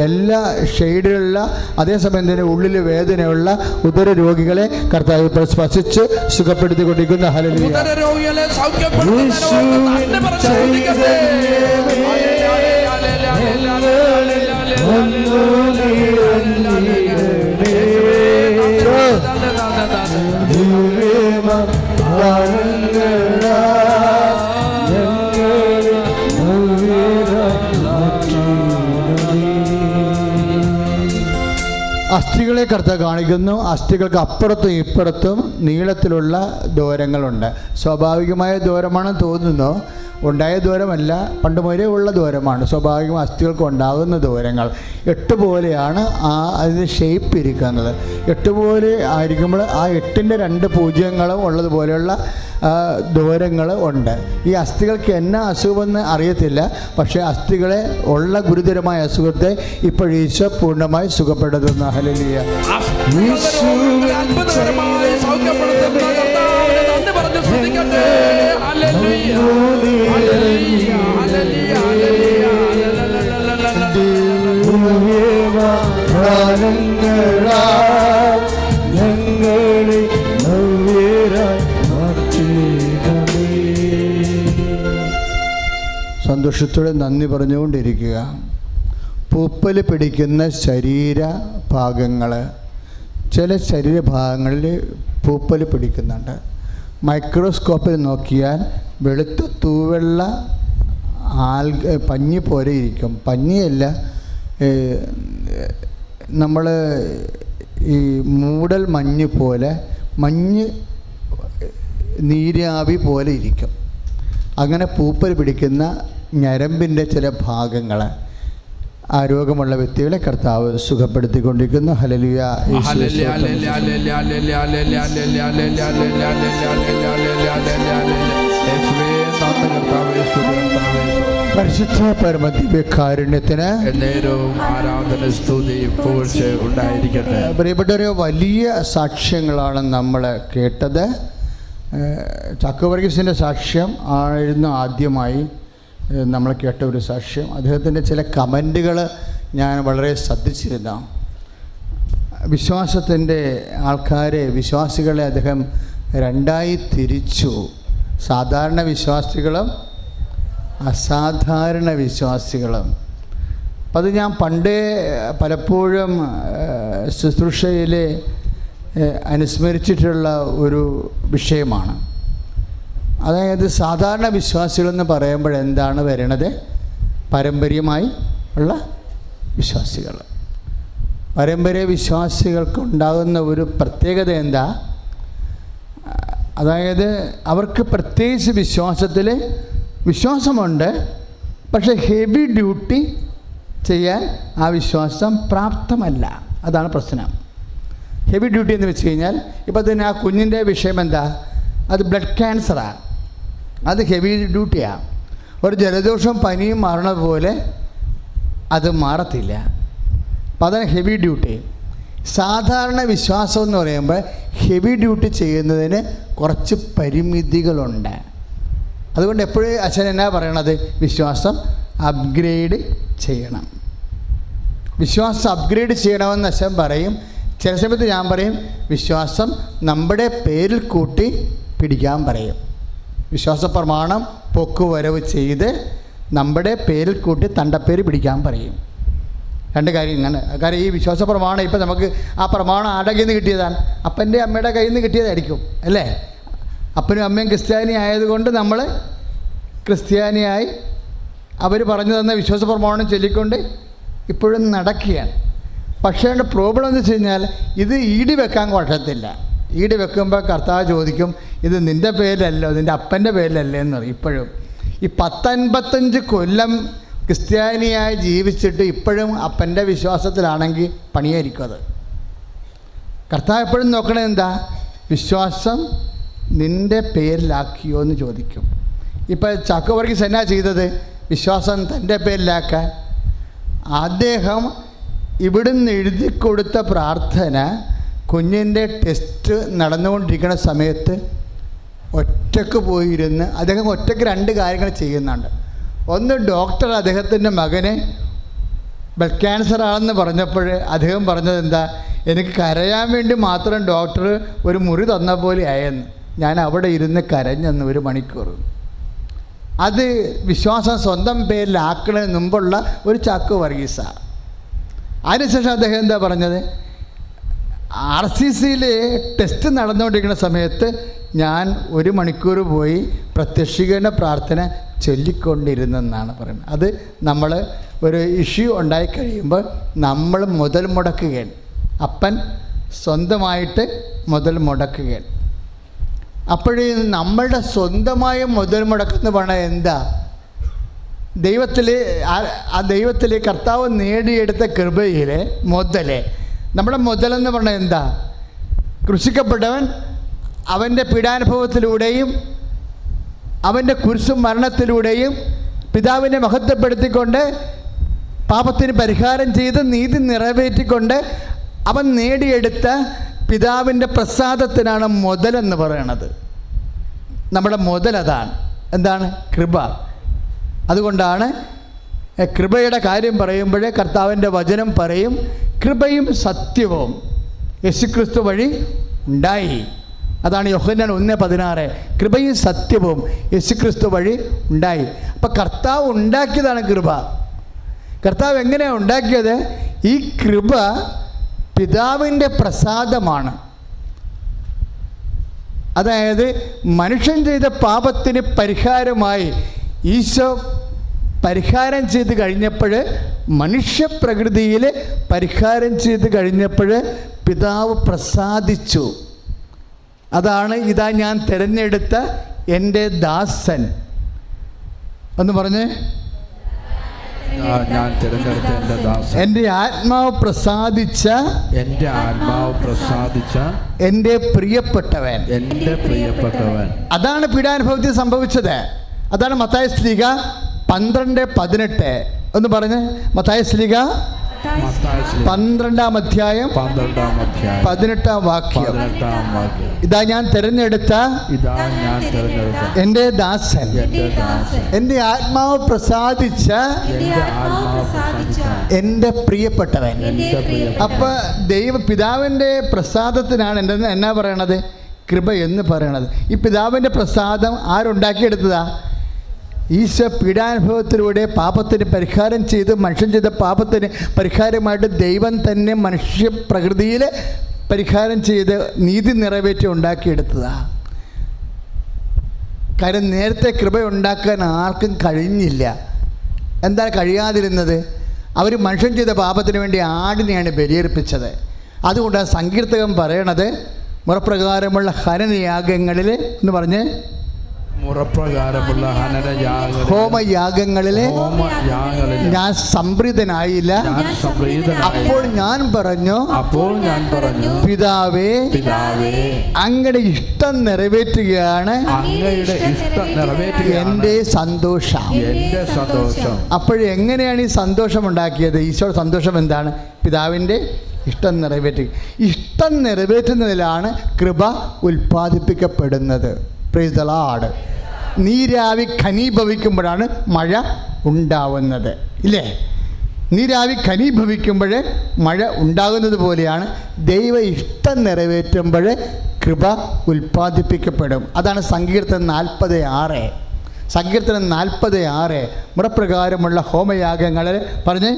എല്ലാ ഷെയ്ഡിലുള്ള അതേസമയം തന്നെ ഉള്ളിൽ വേദനയുള്ള ഉദര രോഗികളെ കർത്താവ് ഇപ്പോൾ സ്പർശിച്ച് സുഖപ്പെടുത്തിക്കൊണ്ടിരിക്കുന്ന ഹല്ലേലൂയ. അസ്ഥികളെ കർത്താവ് കാണിക്കുന്നു. അസ്ഥികൾക്ക് അപ്പുറത്തും ഇപ്പുറത്തും നീളത്തിലുള്ള ദ്വാരങ്ങളുണ്ട്. സ്വാഭാവികമായ ദ്വാരമാണെന്ന് തോന്നുന്നു, ഉണ്ടായ ദ്വാരമല്ല, പണ്ട് മുതലേ ഉള്ള ദ്വാരമാണ്. സ്വാഭാവികമായി അസ്ഥികൾക്ക് ഉണ്ടാകുന്ന ദ്വാരങ്ങൾ 8 പോലെയാണ് അതിന് ഷേപ്പ് ഇരിക്കുന്നത്. 8 പോലെ ആയിരിക്കുമ്പോൾ ആ 8ൻ്റെ 2 പൂജ്യങ്ങളും ഉള്ളതുപോലെയുള്ള ദ്വാരങ്ങൾ ഉണ്ട്. ഈ അസ്ഥികൾക്ക് എന്നാ അസുഖമെന്ന് അറിയത്തില്ല, പക്ഷേ അസ്ഥികളെ ഉള്ള ഗുരുതരമായ അസുഖത്തെ ഇപ്പോഴീശോ പൂർണ്ണമായി സുഖപ്പെടുത്തുന്നു. ഹല്ലേലൂയ. സന്തോഷത്തോടെ നന്ദി പറഞ്ഞുകൊണ്ടിരിക്കുക. പൂപ്പൽ പിടിക്കുന്ന ശരീരഭാഗങ്ങൾ, ചില ശരീരഭാഗങ്ങളിൽ പൂപ്പൽ പിടിക്കുന്നുണ്ട്. മൈക്രോസ്കോപ്പിൽ നോക്കിയാൽ വെളുത്ത തൂവെള്ള പഞ്ഞി പോലെ ഇരിക്കും. പഞ്ഞിയല്ല, നമ്മൾ ഈ മൂടൽ മഞ്ഞ് പോലെ, മഞ്ഞ് നീരാവി പോലെ ഇരിക്കും. അങ്ങനെ പൂപ്പൽ പിടിക്കുന്ന ഞരമ്പിൻ്റെ ചില ഭാഗങ്ങൾ, ആ രോഗമുള്ള വ്യക്തികളെ കർത്താവ് സുഖപ്പെടുത്തിക്കൊണ്ടിരിക്കുന്നു. ഹല്ലേലൂയ. പരിശുദ്ധ പരമദിവ്യകാരുണ്യത്തിന് ആരാധന സ്തുതി ഉണ്ടായിരിക്കട്ടെ. പ്രിയപ്പെട്ടവരെ, വലിയ സാക്ഷ്യങ്ങളാണ് നമ്മൾ കേട്ടത്. ചാക്കോ വർഗീസിൻ്റെ സാക്ഷ്യം ആയിരുന്നു ആദ്യമായി നമ്മൾ കേട്ട ഒരു സാക്ഷ്യം. അദ്ദേഹത്തിൻ്റെ ചില കമൻറ്റുകൾ ഞാൻ വളരെ ശ്രദ്ധിച്ചിരുന്നു. വിശ്വാസത്തിൻ്റെ ആൾക്കാരെ, വിശ്വാസികളെ അദ്ദേഹം 2ആയി തിരിച്ചു. സാധാരണ വിശ്വാസികളും അസാധാരണ വിശ്വാസികളും. അപ്പം അത് ഞാൻ പണ്ടേ പലപ്പോഴും ശുശ്രൂഷയിൽ അനുസ്മരിച്ചിട്ടുള്ള ഒരു വിഷയമാണ്. അതായത് സാധാരണ വിശ്വാസികളെന്ന് പറയുമ്പോൾ എന്താണ് വരണത്? പാരമ്പര്യമായി ഉള്ള വിശ്വാസികൾ. പാരമ്പര്യ വിശ്വാസികൾക്കുണ്ടാകുന്ന ഒരു പ്രത്യേകത എന്താ? അതായത് അവർക്ക് പ്രത്യേകിച്ച് വിശ്വാസത്തിൽ വിശ്വാസമുണ്ട്, പക്ഷേ ഹെവി ഡ്യൂട്ടി ചെയ്യാൻ ആ വിശ്വാസം പ്രാപ്തമല്ല. അതാണ് പ്രശ്നം. ഹെവി ഡ്യൂട്ടി എന്ന് വെച്ച് കഴിഞ്ഞാൽ, ഇപ്പോൾ തന്നെ ആ കുഞ്ഞിൻ്റെ വിഷയം എന്താ? അത് ബ്ലഡ് ക്യാൻസറാണ്. അത് ഹെവി ഡ്യൂട്ടിയാണ്. ഒരു ജലദോഷവും പനിയും മാറണത് പോലെ അത് മാറത്തില്ല. അപ്പം അതാണ് ഹെവി ഡ്യൂട്ടി. സാധാരണ വിശ്വാസം എന്ന് പറയുമ്പോൾ ഹെവി ഡ്യൂട്ടി ചെയ്യുന്നതിന് കുറച്ച് പരിമിതികളുണ്ട്. അതുകൊണ്ട് എപ്പോഴും അച്ഛൻ എന്നാ പറയണത്? വിശ്വാസം അപ്ഗ്രേഡ് ചെയ്യണം. വിശ്വാസം അപ്ഗ്രേഡ് ചെയ്യണമെന്ന് അച്ഛൻ പറയും. ചില സമയത്ത് ഞാൻ പറയും വിശ്വാസം നമ്മുടെ പേരിൽ കൂട്ടി പിടിക്കാൻ പറയും. വിശ്വാസ പ്രമാണം പൊക്കുവരവ് ചെയ്ത് നമ്മുടെ പേരിൽ കൂട്ടി തണ്ടപ്പേര് പിടിക്കാൻ പറയും. 2 കാര്യം ഇങ്ങനെ. കാര്യം ഈ വിശ്വാസ പ്രമാണം ഇപ്പം നമുക്ക് ആ പ്രമാണം ആരുടെ കയ്യിൽ നിന്ന് കിട്ടിയതാണ്? അപ്പൻ്റെ അമ്മയുടെ കയ്യിൽ നിന്ന് കിട്ടിയതായിരിക്കും, അല്ലേ? അപ്പനും അമ്മയും ക്രിസ്ത്യാനി ആയതുകൊണ്ട് നമ്മൾ ക്രിസ്ത്യാനിയായി അവർ പറഞ്ഞു തന്ന വിശ്വാസ പ്രമാണം ചൊല്ലിക്കൊണ്ട് ഇപ്പോഴും നടക്കുകയാണ്. പക്ഷേ പ്രോബ്ലം എന്ന് വെച്ച് കഴിഞ്ഞാൽ ഇത് ഈടി വെക്കാൻ കുഴപ്പത്തില്ല. ഈട് വെക്കുമ്പോൾ കർത്താവ് ചോദിക്കും, ഇത് നിൻ്റെ പേരിലല്ലോ, നിൻ്റെ അപ്പൻ്റെ പേരിലല്ലേ എന്ന് പറയും. ഇപ്പോഴും ഈ 10-55 കൊല്ലം ക്രിസ്ത്യാനിയായി ജീവിച്ചിട്ട് ഇപ്പോഴും അപ്പൻ്റെ വിശ്വാസത്തിലാണെങ്കിൽ പണിയായിരിക്കും അത്. കർത്താവ് എപ്പോഴും നോക്കണത് എന്താ? വിശ്വാസം നിൻ്റെ പേരിലാക്കിയോ എന്ന് ചോദിക്കും. ഇപ്പോൾ ചാക്കോ വർഗീസ് എന്നാ ചെയ്തത്? വിശ്വാസം തൻ്റെ പേരിലാക്കാൻ അദ്ദേഹം ഇവിടുന്ന് എഴുതി കൊടുത്ത പ്രാർത്ഥന കുഞ്ഞിൻ്റെ ടെസ്റ്റ് നടന്നുകൊണ്ടിരിക്കുന്ന സമയത്ത് ഒറ്റക്ക് പോയിരുന്ന് അദ്ദേഹം ഒറ്റയ്ക്ക് 2 കാര്യങ്ങൾ ചെയ്യുന്നുണ്ട്. ഒന്ന്, ഡോക്ടർ അദ്ദേഹത്തിൻ്റെ മകനെ ബ്ലഡ് ക്യാൻസർ ആണെന്ന് പറഞ്ഞപ്പോൾ അദ്ദേഹം പറഞ്ഞത് എന്താ, എനിക്ക് കരയാൻ വേണ്ടി മാത്രം ഡോക്ടർ ഒരു മുറി തന്ന പോലെ ആയെന്ന്. ഞാൻ അവിടെ ഇരുന്ന് കരഞ്ഞെന്ന് 1 മണിക്കൂർ. അത് വിശ്വാസം സ്വന്തം പേരിലാക്കുന്നതിന് മുമ്പുള്ള ഒരു ചാക്കോ വർഗീസ. അതിനുശേഷം അദ്ദേഹം എന്താ പറഞ്ഞത്, RCCയിൽ ടെസ്റ്റ് നടന്നുകൊണ്ടിരിക്കുന്ന സമയത്ത് ഞാൻ 1 മണിക്കൂർ പോയി പ്രത്യക്ഷീകരണ പ്രാർത്ഥന ചൊല്ലിക്കൊണ്ടിരുന്നെന്നാണ് പറയുന്നത്. അത് നമ്മൾ ഒരു ഇഷ്യൂ ഉണ്ടായിക്കഴിയുമ്പോൾ നമ്മൾ മുതൽ മുടക്കുകയാണ്. അപ്പൻ സ്വന്തമായിട്ട് മുതൽ മുടക്കുകയാണ്. അപ്പോഴേ നമ്മളുടെ സ്വന്തമായ മുതൽ മുടക്കെന്ന് പറഞ്ഞാൽ എന്താ, ദൈവത്തിൽ കർത്താവ് നേടിയെടുത്ത കൃപയിലെ നമ്മുടെ മുതലെന്ന് പറഞ്ഞാൽ എന്താ, ക്രൂശിക്കപ്പെട്ടവൻ അവൻ്റെ പീഡാനുഭവത്തിലൂടെയും അവൻ്റെ കുരിശു മരണത്തിലൂടെയും പിതാവിനെ മഹത്വപ്പെടുത്തിക്കൊണ്ട് പാപത്തിന് പരിഹാരം ചെയ്ത് നീതി നിറവേറ്റിക്കൊണ്ട് അവൻ നേടിയെടുത്ത പിതാവിൻ്റെ പ്രസാദത്തിനാണ് മുതലെന്ന് പറയണത്. നമ്മുടെ മുതലതാണ്. എന്താണ്? കൃപ. അതുകൊണ്ടാണ് കൃപയുടെ കാര്യം പറയുമ്പോഴേ കർത്താവിൻ്റെ വചനം പറയും, കൃപയും സത്യവും യേശുക്രിസ്തു വഴി ഉണ്ടായി. അതാണ് യോഹന്നാൻ 1:16. കൃപയും സത്യവും യേശുക്രിസ്തു വഴി ഉണ്ടായി. അപ്പം കർത്താവ് ഉണ്ടാക്കിയതാണ് കൃപ. കർത്താവ് എങ്ങനെയാണ് ഉണ്ടാക്കിയത്? ഈ കൃപ പിതാവിൻ്റെ പ്രസാദമാണ്. അതായത് മനുഷ്യൻ ചെയ്ത പാപത്തിന് പരിഹാരമായി ഈശോ പരിഹാരം ചെയ്ത് കഴിഞ്ഞപ്പോൾ, മനുഷ്യപ്രകൃതിയിൽ പരിഹാരം ചെയ്ത് കഴിഞ്ഞപ്പോൾ പിതാവ് പ്രസാദിച്ചു. അതാണ് ഇതാ ഞാൻ തിരഞ്ഞെടുത്ത എൻ്റെ ദാസൻ എന്ന് പറഞ്ഞ്, എൻ്റെ ആത്മാവ് പ്രസാദിച്ച എൻ്റെ പ്രിയപ്പെട്ടവൻ. അതാണ് പീഡാനുഭവത്തിൽ സംഭവിച്ചത്. അതാണ് മത്തായി ശ്ലീഹ 12:18 എന്ന് പറഞ്ഞ്, മത്തായി ശ്ലീഹ 12-ാം അധ്യായം 18-ാം വാക്യം. ഇതാ ഞാൻ തിരഞ്ഞെടുത്ത എൻ്റെ ദാസൻ, എൻ്റെ ആത്മാവ് പ്രസാദിച്ച എൻ്റെ പ്രിയപ്പെട്ടവൻ. അപ്പൊ പിതാവിൻ്റെ പ്രസാദത്തിനാണ് എന്നാ പറയണത്? കൃപ എന്ന് പറയണത്. ഈ പിതാവിൻ്റെ പ്രസാദം ആരുണ്ടാക്കിയെടുത്തതാ? ഈശോ പീഡാനുഭവത്തിലൂടെ പാപത്തിന് പരിഹാരം ചെയ്ത്, മനുഷ്യൻ ചെയ്ത പാപത്തിന് പരിഹാരമായിട്ട് ദൈവം തന്നെ മനുഷ്യ പ്രകൃതിയിൽ പരിഹാരം ചെയ്ത് നീതി നിറവേറ്റി ഉണ്ടാക്കിയെടുത്തതാണ്. കാര്യം നേരത്തെ കൃപ ഉണ്ടാക്കാൻ ആർക്കും കഴിഞ്ഞില്ല. എന്താണ് കഴിയാതിരുന്നത്? അവർ മനുഷ്യൻ ചെയ്ത പാപത്തിന് വേണ്ടി ആടിനെയാണ് ബലിയർപ്പിച്ചത്. അതുകൊണ്ടാണ് സങ്കീർത്തകൻ പറയണത്, മുറപ്രകാരമുള്ള ഹനനയാഗങ്ങളിൽ എന്ന് പറഞ്ഞ്, ഹോമയാഗങ്ങളിലെ ഞാൻ സംപ്രീതനായില്ല. അപ്പോൾ ഞാൻ പറഞ്ഞു, പിതാവേ, അങ്ങയുടെ ഇഷ്ടം നിറവേറ്റുകയാണ് എൻ്റെ സന്തോഷം. അപ്പോഴെങ്ങനെയാണ് ഈ സന്തോഷം ഉണ്ടാക്കിയത്? ഈശോയുടെ സന്തോഷം എന്താണ്? പിതാവിൻ്റെ ഇഷ്ടം നിറവേറ്റുക. ഇഷ്ടം നിറവേറ്റുന്നതിലാണ് കൃപ ഉൽപ്പാദിപ്പിക്കപ്പെടുന്നത്. Praise the Lord. നീരാവി ഘനീഭവിക്കുമ്പോഴാണ് മഴ ഉണ്ടാവുന്നത്, ഇല്ലേ? നീരാവി ഘനീഭവിക്കുമ്പോൾ മഴ ഉണ്ടാകുന്നത് പോലെയാണ് ദൈവ ഇഷ്ടം നിറവേറ്റുമ്പോൾ കൃപ ഉൽപ്പാദിപ്പിക്കപ്പെടും. അതാണ് സങ്കീർത്തനം 40:6. സങ്കീർത്തനം 40:6 മുറപ്രകാരമുള്ള ഹോമയാഗങ്ങളിൽ പറഞ്ഞ്,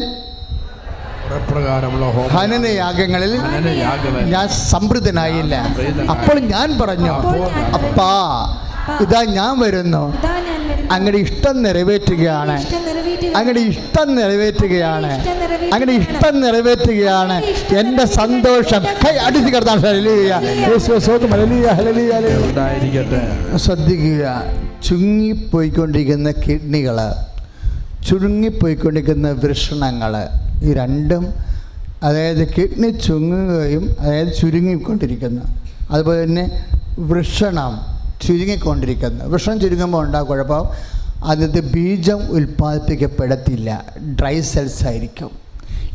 ഹനനയാഗങ്ങളിൽ ഞാൻ സംതൃപ്തനായില്ല. അപ്പോൾ ഞാൻ പറഞ്ഞു, അപ്പാ, ഇതാ ഞാൻ വരുന്നു, അങ്ങയുടെ ഇഷ്ടം നിറവേറ്റുകയാണ്, അങ്ങയുടെ ഇഷ്ടം നിറവേറ്റുകയാണ്, അങ്ങയുടെ ഇഷ്ടം നിറവേറ്റുകയാണ് എൻ്റെ സന്തോഷം. ശ്രദ്ധിക്കുക, ചുങ്ങിപ്പോയിക്കൊണ്ടിരിക്കുന്ന കിഡ്നികൾ, ചുരുങ്ങിപ്പോയിക്കൊണ്ടിരിക്കുന്ന വൃഷണങ്ങൾ, ഈ രണ്ടും, അതായത് കിഡ്നി ചുങ്ങുകയും അതായത് ചുരുങ്ങിക്കൊണ്ടിരിക്കുന്നു, അതുപോലെ തന്നെ വൃഷണം ചുരുങ്ങിക്കൊണ്ടിരിക്കുന്നു. വൃഷണം ചുരുങ്ങുമ്പോൾ ഉണ്ടാകും കുഴപ്പം, അതിൻ്റെ ബീജം ഉൽപ്പാദിപ്പിക്കപ്പെടത്തില്ല, ഡ്രൈ സെൽസ് ആയിരിക്കും.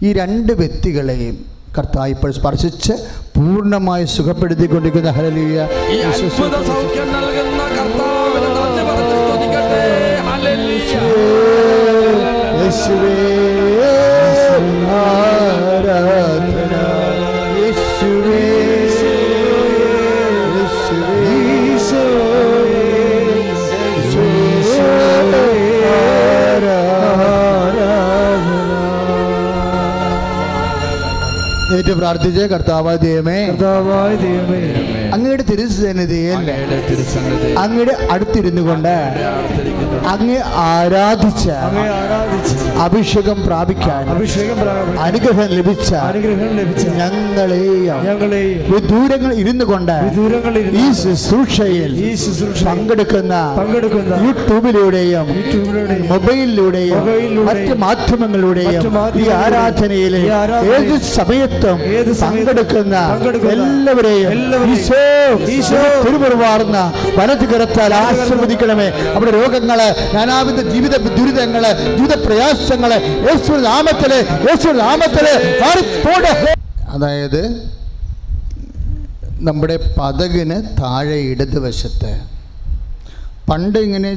ഈ രണ്ട് വ്യക്തികളെയും കർത്താവ് ഇപ്പോൾ സ്പർശിച്ച് പൂർണ്ണമായി സുഖപ്പെടുത്തിക്കൊണ്ടിരിക്കുന്ന ഹല്ലേലൂയ. യേശുവേ ആരാധന യേശുവേ എന്നിട്ട് പ്രാർത്ഥിച്ച് കർത്താവായ ദൈവമേ, അങ്ങയുടെ തിരുസന്നിധിയിൽ അങ്ങയുടെ അടുത്തിരുന്നു കൊണ്ട് അങ്ങേ ആരാധിച്ച അഭിഷേകം പ്രാപിക്കാൻ അനുഗ്രഹം ലഭിച്ച ഞങ്ങളെയും വിദൂരങ്ങൾ ഇരുന്നു കൊണ്ട് ഈ ശുശ്രൂഷയിൽ പങ്കെടുക്കുന്ന യൂട്യൂബിലൂടെയും മൊബൈലിലൂടെയും മറ്റ് മാധ്യമങ്ങളിലൂടെയും ഈ ആരാധനയിലെ ഏത് സമയത്തും പങ്കെടുക്കുന്ന എല്ലാവരെയും തിരുമുറിവാർന്ന വലത് കരത്താൽ ആശീർവദിക്കണമേ. അവിടെ രോഗങ്ങള്, നാനാവിധ ജീവിത ദുരിതങ്ങള്, ജീവിത പ്രയാസങ്ങള് യേശുവിന്റെ നാമത്തില് അതായത് നമ്മുടെ പതകിന് താഴെ ഇടതുവശത്ത് പണ്ട് ഇങ്ങനെ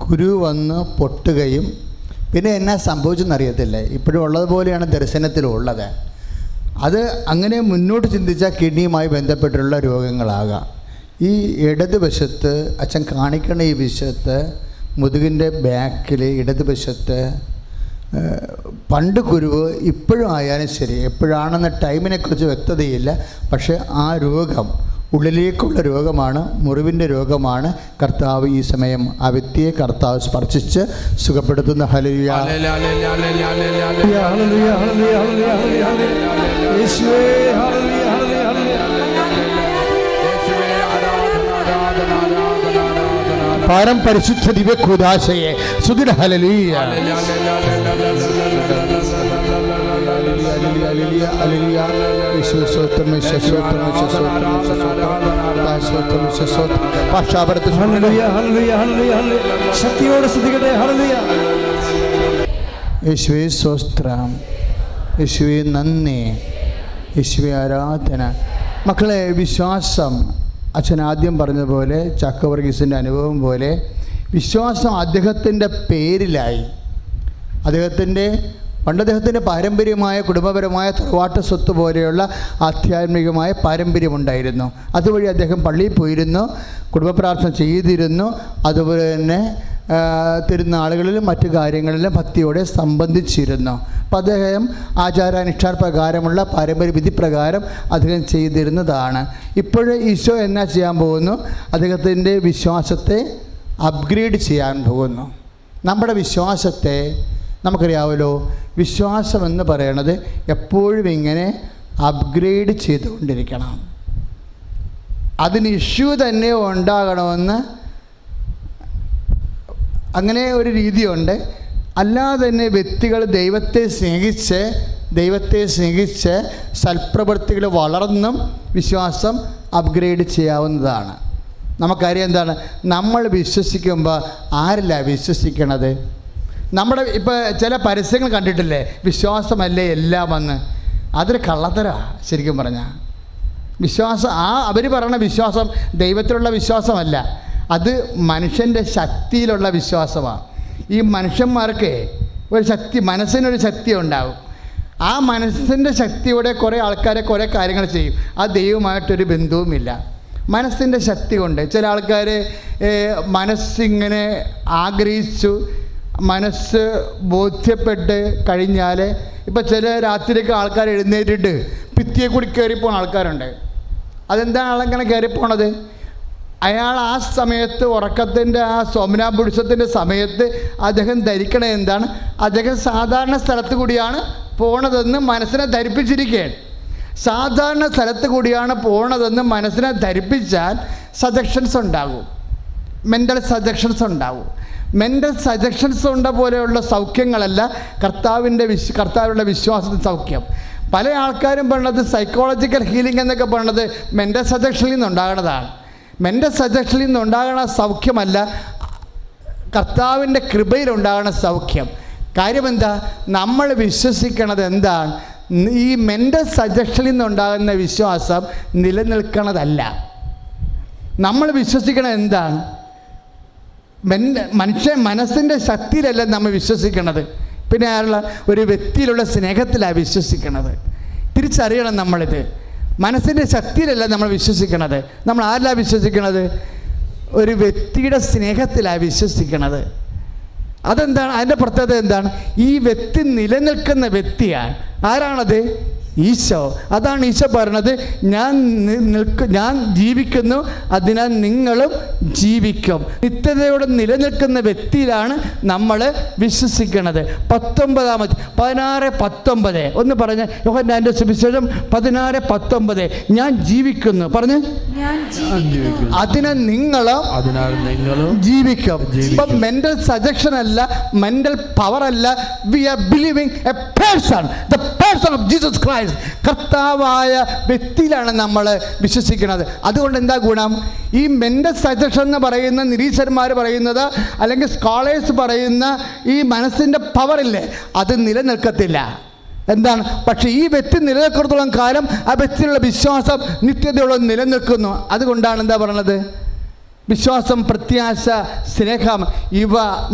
കുരു വന്ന് പൊട്ടുകയും പിന്നെ എന്നാ സംഭവിച്ചെന്നറിയത്തില്ല. ഇപ്പോഴും ഉള്ളതുപോലെയാണ് ദർശനത്തിലുള്ളത്. അത് അങ്ങനെ മുന്നോട്ട് ചിന്തിച്ചാൽ കിഡ്നിയുമായി ബന്ധപ്പെട്ടുള്ള രോഗങ്ങളാകാം. ഈ ഇടതുവശത്ത് അച്ഛൻ കാണിക്കണ ഈ വശത്ത് മുതുകിൻ്റെ ബാക്കിൽ ഇടതുവശത്ത് പണ്ട് കുരുവ് ഇപ്പോഴും ആയാലും ശരി, എപ്പോഴാണെന്ന ടൈമിനെക്കുറിച്ച് വ്യക്തതയില്ല. പക്ഷേ ആ രോഗം ഉള്ളിലേക്കുള്ള രോഗമാണ്, മുറിവിൻ്റെ രോഗമാണ്. കർത്താവ് ഈ സമയം ആ വ്യക്തിയെ കർത്താവ് സ്പർശിച്ച് സുഖപ്പെടുത്തുന്ന. ഹല്ലേലൂയ. പാരം പരിശുദ്ധ ദിവ്യ കൂദാശയെ സുദിന. ഹല്ലേലൂയ. യേശുവേ സ്തോത്രം, യേശുവേ നന്ദി, യേശുവേ ആരാധന. മക്കളെ, വിശ്വാസം അച്ഛൻ ആദ്യം പറഞ്ഞതുപോലെ ചക്കവർഗീസിൻ്റെ അനുഭവം പോലെ വിശ്വാസം അദ്ദേഹത്തിൻ്റെ പേരിലായി. പണ്ട് അദ്ദേഹത്തിൻ്റെ പാരമ്പര്യമായ കുടുംബപരമായ തറവാട്ട് സ്വത്ത് പോലെയുള്ള ആധ്യാത്മികമായ പാരമ്പര്യമുണ്ടായിരുന്നു. അതുവഴി അദ്ദേഹം പള്ളിയിൽ പോയിരുന്നു, കുടുംബ പ്രാർത്ഥന ചെയ്തിരുന്നു. അതുപോലെ തന്നെ തിരുനാളുകളിലും മറ്റു കാര്യങ്ങളിലും ഭക്തിയോടെ സംബന്ധിച്ചിരുന്നു. അപ്പം അദ്ദേഹം ആചാരാനുഷ്ഠാന പ്രകാരമുള്ള പാരമ്പര്യ വിധി പ്രകാരം അദ്ദേഹം ചെയ്തിരുന്നതാണ്. ഇപ്പോഴേ ഈശോ എന്നാ ചെയ്യാൻ പോകുന്നു? അദ്ദേഹത്തിൻ്റെ വിശ്വാസത്തെ അപ്ഗ്രേഡ് ചെയ്യാൻ പോകുന്നു. നമ്മുടെ വിശ്വാസത്തെ നമുക്കറിയാമല്ലോ, വിശ്വാസമെന്ന് പറയണത് എപ്പോഴും ഇങ്ങനെ അപ്ഗ്രേഡ് ചെയ്തുകൊണ്ടിരിക്കണം. അതിന് ഇഷ്യൂ തന്നെ ഉണ്ടാകണമെന്ന് അങ്ങനെ ഒരു രീതിയുണ്ട്. അല്ലാതെ തന്നെ വ്യക്തികൾ ദൈവത്തെ സ്നേഹിച്ച് സൽപ്രവൃത്തികൾ വളർന്നും വിശ്വാസം അപ്ഗ്രേഡ് ചെയ്യാവുന്നതാണ്. നമുക്കറിയാം എന്താണ്, നമ്മൾ വിശ്വസിക്കുമ്പോൾ ആരില്ല വിശ്വസിക്കണത്? നമ്മുടെ ഇപ്പോൾ ചില പരസ്യങ്ങൾ കണ്ടിട്ടില്ലേ, വിശ്വാസമല്ലേ എല്ലാം വന്ന്. അതൊരു കള്ളത്തരമാണ് ശരിക്കും പറഞ്ഞാൽ. വിശ്വാസം അവർ പറയുന്ന വിശ്വാസം ദൈവത്തിലുള്ള വിശ്വാസമല്ല, അത് മനുഷ്യൻ്റെ ശക്തിയിലുള്ള വിശ്വാസമാണ്. ഈ മനുഷ്യന്മാർക്ക് ഒരു ശക്തി, മനസ്സിനൊരു ശക്തി ഉണ്ടാകും. ആ മനസ്സിൻ്റെ ശക്തിയോടെ കുറേ ആൾക്കാരെ കുറേ കാര്യങ്ങൾ ചെയ്യും. ആ ദൈവമായിട്ടൊരു ബന്ധവുമില്ല. മനസ്സിൻ്റെ ശക്തി കൊണ്ട് ചില ആൾക്കാർ മനസ്സിങ്ങനെ ആഗ്രഹിച്ചു, മനസ്സ് ബോധ്യപ്പെട്ട് കഴിഞ്ഞാൽ, ഇപ്പം ചില രാത്രിയൊക്കെ ആൾക്കാർ എഴുന്നേറ്റിട്ട് ഭിത്തിയെ കൂടി കയറിപ്പോണ ആൾക്കാരുണ്ട്. അതെന്താണ് ആളെങ്ങനെ കയറിപ്പോണത്? അയാൾ ആ സമയത്ത് ഉറക്കത്തിൻ്റെ ആ സോമനാപുരുഷത്തിൻ്റെ സമയത്ത് അദ്ദേഹം ധരിക്കണത് എന്താണ്? അദ്ദേഹം സാധാരണ സ്ഥലത്ത് കൂടിയാണ് പോണതെന്ന് മനസ്സിനെ ധരിപ്പിച്ചിരിക്കുകയാണ്. സാധാരണ സ്ഥലത്ത് കൂടിയാണ് പോണതെന്ന് മനസ്സിനെ ധരിപ്പിച്ചാൽ സജഷൻസ് ഉണ്ടാകും, മെൻ്റൽ സജഷൻസ് ഉണ്ടാകും. മെൻ്റൽ സജഷൻസ് ഉണ്ട പോലെയുള്ള സൗഖ്യങ്ങളല്ല കർത്താവിലുള്ള വിശ്വാസത്തിൻ്റെ സൗഖ്യം. പല ആൾക്കാരും പറയുന്നത് സൈക്കോളജിക്കൽ ഹീലിംഗ് എന്നൊക്കെ പറയുന്നത് മെൻ്റൽ സജഷനിൽ നിന്നുണ്ടാകുന്നതാണ്. മെൻ്റൽ സജഷനിൽ നിന്നുണ്ടാകുന്ന സൗഖ്യമല്ല, കർത്താവിൻ്റെ കൃപയിലുണ്ടാകുന്ന സൗഖ്യം. കാര്യമെന്താ? നമ്മൾ വിശ്വസിക്കണത് എന്താണ്? ഈ മെൻ്റൽ സജഷനിൽ നിന്നുണ്ടാകുന്ന വിശ്വാസം നിലനിൽക്കണതല്ല. നമ്മൾ വിശ്വസിക്കണത് എന്താണ്? മനസ്സിൻ്റെ ശക്തിയിലല്ല നമ്മൾ വിശ്വസിക്കണത്. പിന്നെ ആരുള്ള ഒരു വ്യക്തിയിലുള്ള സ്നേഹത്തിലാണ് വിശ്വസിക്കുന്നത്. തിരിച്ചറിയണം നമ്മളിത്. മനസ്സിൻ്റെ ശക്തിയിലല്ല നമ്മൾ വിശ്വസിക്കണത്. നമ്മൾ ആരിലാണ് വിശ്വസിക്കണത്? ഒരു വ്യക്തിയുടെ സ്നേഹത്തിലാണ് വിശ്വസിക്കണത്. അതെന്താണ്? അതിൻ്റെ പ്രത്യേകത എന്താണ്? ഈ വ്യക്തി നിലനിൽക്കുന്ന വ്യക്തിയാണ്. ആരാണത്? ഈശോ. അതാണ് ഈശോ പറഞ്ഞത്, ഞാൻ ജീവിക്കുന്നു, അതിനാൽ നിങ്ങളും ജീവിക്കും. നിത്യതയോടെ നിലനിൽക്കുന്ന വ്യക്തിയിലാണ് നമ്മൾ വിശ്വസിക്കുന്നത്. 16:19 ഒന്ന് പറഞ്ഞ്, യോഹന്നാന്റെ സുവിശേഷം 16:19. ഞാൻ ജീവിക്കുന്നു പറഞ്ഞ്, അതിനാൽ നിങ്ങളും ജീവിക്കും. ഇപ്പം മെന്റൽ സജഷൻ അല്ല, മെന്റൽ പവർ അല്ല. We are believing a person, the person of Jesus Christ. കർത്താവായ വ്യക്തിയിലാണ് നമ്മൾ വിശ്വസിക്കുന്നത്. അതുകൊണ്ട് എന്താ ഗുണം? ഈ മെന്റൽ സജഷൻ എന്ന് പറയുന്ന നിരീശ്വരന്മാർ പറയുന്നത്, അല്ലെങ്കിൽ സ്കോളേഴ്സ് പറയുന്ന ഈ മനസ്സിൻ്റെ പവറില്ലേ, അത് നിലനിൽക്കത്തില്ല. എന്താണ്? പക്ഷേ ഈ വ്യക്തി നിലനിൽക്കുന്നിടത്തോളം കാലം ആ വ്യക്തിയിലുള്ള വിശ്വാസം നിത്യതയോളം നിലനിൽക്കുന്നു. അതുകൊണ്ടാണ് എന്താ പറയണത്? വിശ്വാസം, പ്രത്യാശ, സ്നേഹം ഇവ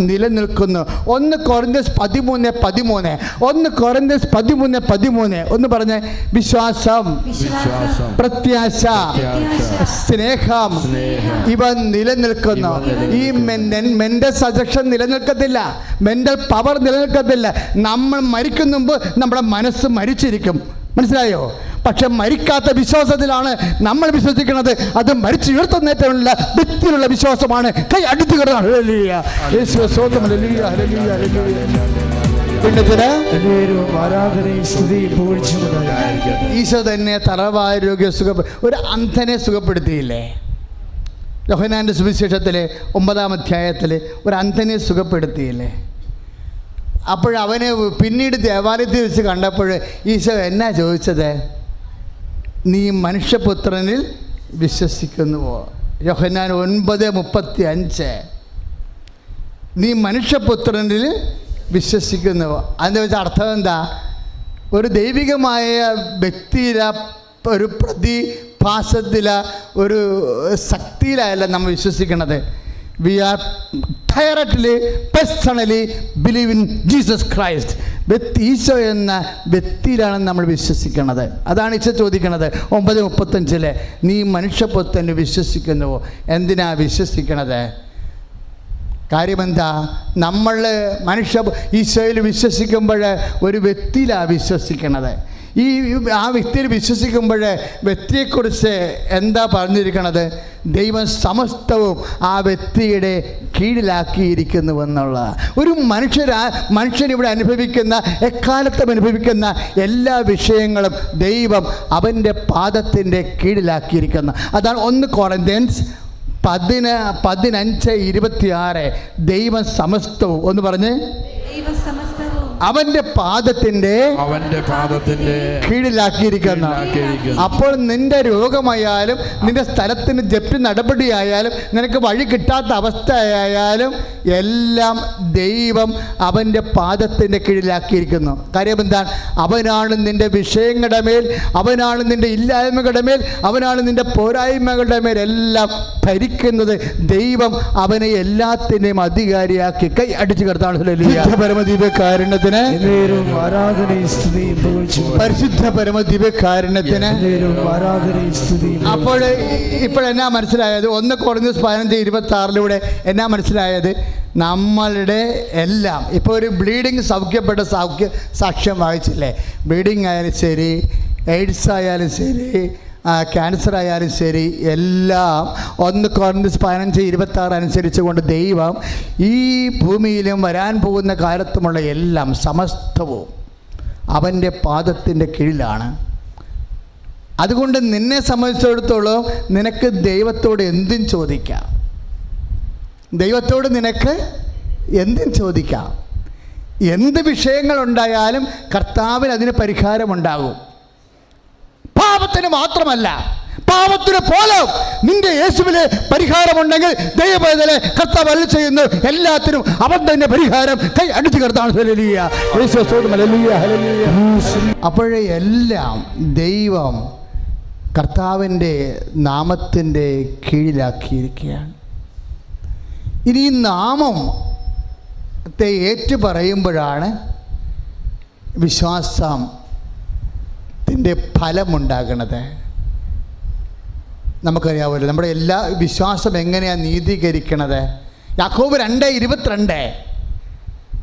നിലനിൽക്കുന്നു. 1 കൊരിന്ത്യസ് 13:13. 1 കൊരിന്ത്യസ് 13:13 ഒന്ന് പറഞ്ഞേ. വിശ്വാസം, പ്രത്യാശ, സ്നേഹം ഇവ നിലനിൽക്കുന്നു. ഈ മെന്റൽ സജഷൻ നിലനിൽക്കത്തില്ല, മെന്റൽ പവർ നിലനിൽക്കത്തില്ല. നമ്മൾ മരിക്കുന്ന മുമ്പ് നമ്മുടെ മനസ്സ് മരിച്ചിരിക്കും. മനസ്സിലായോ? പക്ഷെ മരിക്കാത്ത വിശ്വാസത്തിലാണ് നമ്മൾ വിശ്വസിക്കുന്നത്. അത് മരിച്ചു ഉയർത്തുന്നേറ്റമുള്ള വ്യക്തിയിലുള്ള വിശ്വാസമാണ്. കൈ അടുത്ത് കിടന്നാണ്. ഈശോ തന്നെ തളർവായ രോഗിയെ ഒരു അന്ധനെ സുഖപ്പെടുത്തിയില്ലേ? യോഹന്നാന്റെ സുവിശേഷത്തിലെ 9-ാം അധ്യായത്തിൽ ഒരു അന്ധനെ സുഖപ്പെടുത്തിയില്ലേ? അപ്പോഴവന് പിന്നീട് ദേവാലയത്തിൽ വെച്ച് കണ്ടപ്പോൾ ഈശോ എന്നാ ചോദിച്ചത്? നീ മനുഷ്യപുത്രനിൽ വിശ്വസിക്കുന്നുവോ? യോഹന്നാൻ 9:35. നീ മനുഷ്യപുത്രനിൽ വിശ്വസിക്കുന്നുവോ? അതിൻ്റെ വെച്ച അർത്ഥം എന്താ? ഒരു ദൈവികമായ വ്യക്തിയില, ഒരു പ്രതിഭാസത്തില, ഒരു ശക്തിയിലല്ല നമ്മൾ വിശ്വസിക്കുന്നത്. We are directly, personally believe in Jesus Christ. Isho എന്ന വ്യക്തിയിലാണ് നമ്മൾ വിശ്വസിക്കുന്നത്. അതാണ് ഈശോ ചോദിക്കുന്നത് 9:35. നീ മനുഷ്യപുത്രന് വിശ്വസിക്കുന്നുവോ? എന്തിനാ വിശ്വസിക്കണത്? കാര്യമെന്താ? നമ്മൾ ഈശോയിൽ വിശ്വസിക്കുമ്പോൾ ഒരു വ്യക്തിയിലാണ് വിശ്വസിക്കണത്. ആ വ്യക്തിയിൽ വിശ്വസിക്കുമ്പോൾ വ്യക്തിയെക്കുറിച്ച് എന്താ പറഞ്ഞിരിക്കണത്? ദൈവം സമസ്തവും ആ വ്യക്തിയുടെ കീഴിലാക്കിയിരിക്കുന്നുവെന്നുള്ള ഒരു മനുഷ്യനിവിടെ അനുഭവിക്കുന്ന, എക്കാലത്തും അനുഭവിക്കുന്ന എല്ലാ വിഷയങ്ങളും ദൈവം അവൻ്റെ പാദത്തിൻ്റെ കീഴിലാക്കിയിരിക്കുന്നു. അതാണ് 1 കൊരിന്ത്യൻസ് 15:26. ദൈവം സമസ്തവും ഒന്ന് പറഞ്ഞ്, അവന്റെ പാദത്തിന്റെ കീഴിലാക്കിയിരിക്കുന്ന. അപ്പോൾ നിന്റെ രോഗമായാലും, നിന്റെ സ്ഥലത്തിന് ജപ്തി നടപടിയായാലും, നിനക്ക് വഴി കിട്ടാത്ത അവസ്ഥയായാലും എല്ലാം ദൈവം അവൻ്റെ പാദത്തിൻ്റെ കീഴിലാക്കിയിരിക്കുന്നു. കാര്യം എന്താണ്? അവനാണ് നിന്റെ വിഷയങ്ങളുടെ മേൽ, അവനാണ് നിന്റെ ഇല്ലായ്മകളുടെ മേൽ, അവനാണ് നിന്റെ പോരായ്മകളുടെ മേൽ എല്ലാം ഭരിക്കുന്നത്. ദൈവം അവനെ എല്ലാത്തിൻ്റെയും അധികാരിയാക്കി. കൈ അടിച്ചു കിടത്താണ് പരമദീപകാരുണ്യത്തിന്, പരിശുദ്ധ പരമദീപകാരുണ്യത്തിന്. അപ്പോൾ ഇപ്പോഴെന്നാ മനസ്സിലായത്? 1 കൊരിന്ത്യസ് 15:26 എന്നാ മനസ്സിലായത്? നമ്മളുടെ എല്ലാം ഇപ്പോൾ ഒരു ബ്ലീഡിങ് സൗഖ്യപ്പെട്ട സാക്ഷ്യം വായിച്ചില്ലേ? ബ്ലീഡിങ് ആയാലും ശരി, എയ്ഡ്സ് ആയാലും ശരി, ക്യാൻസർ ആയാലും ശരി, എല്ലാം 1 കൊരിന്ത്യസ് 15:26 അനുസരിച്ച് കൊണ്ട് ദൈവം ഈ ഭൂമിയിലും വരാൻ പോകുന്ന കാലത്തുമുള്ള എല്ലാം സമസ്തവും അവൻ്റെ പാദത്തിൻ്റെ കീഴിലാണ്. അതുകൊണ്ട് നിന്നെ സംബന്ധിച്ചിടത്തോളം നിനക്ക് ദൈവത്തോട് എന്തും ചോദിക്കാം. ദൈവത്തോട് നിനക്ക് എന്തും ചോദിക്കാം. എന്ത് വിഷയങ്ങളുണ്ടായാലും കർത്താവിന് അതിന് പരിഹാരമുണ്ടാകും. പാപത്തിന് മാത്രമല്ല, പാപത്തിന് പോലും നിന്റെ യേശുവിലെ പരിഹാരമുണ്ടെങ്കിൽ ദൈവവേദന കർത്താവ് അരുളി ചെയ്യുന്നു. എല്ലാത്തിനും അവൻ തന്നെ പരിഹാരം. കൈ അടിച്ചു കർത്താവ്. അപ്പോഴേ എല്ലാം ദൈവം കർത്താവിൻ്റെ നാമത്തിൻ്റെ കീഴിലാക്കിയിരിക്കുകയാണ്. ഇനി ഈ നാമത്തെ ഏറ്റു പറയുമ്പോഴാണ് വിശ്വാസത്തിൻ്റെ ഫലമുണ്ടാകണത്? നമുക്കറിയാമല്ലോ നമ്മുടെ എല്ലാ വിശ്വാസം എങ്ങനെയാണ് നീതീകരിക്കണത്. യാക്കോബ് 2:22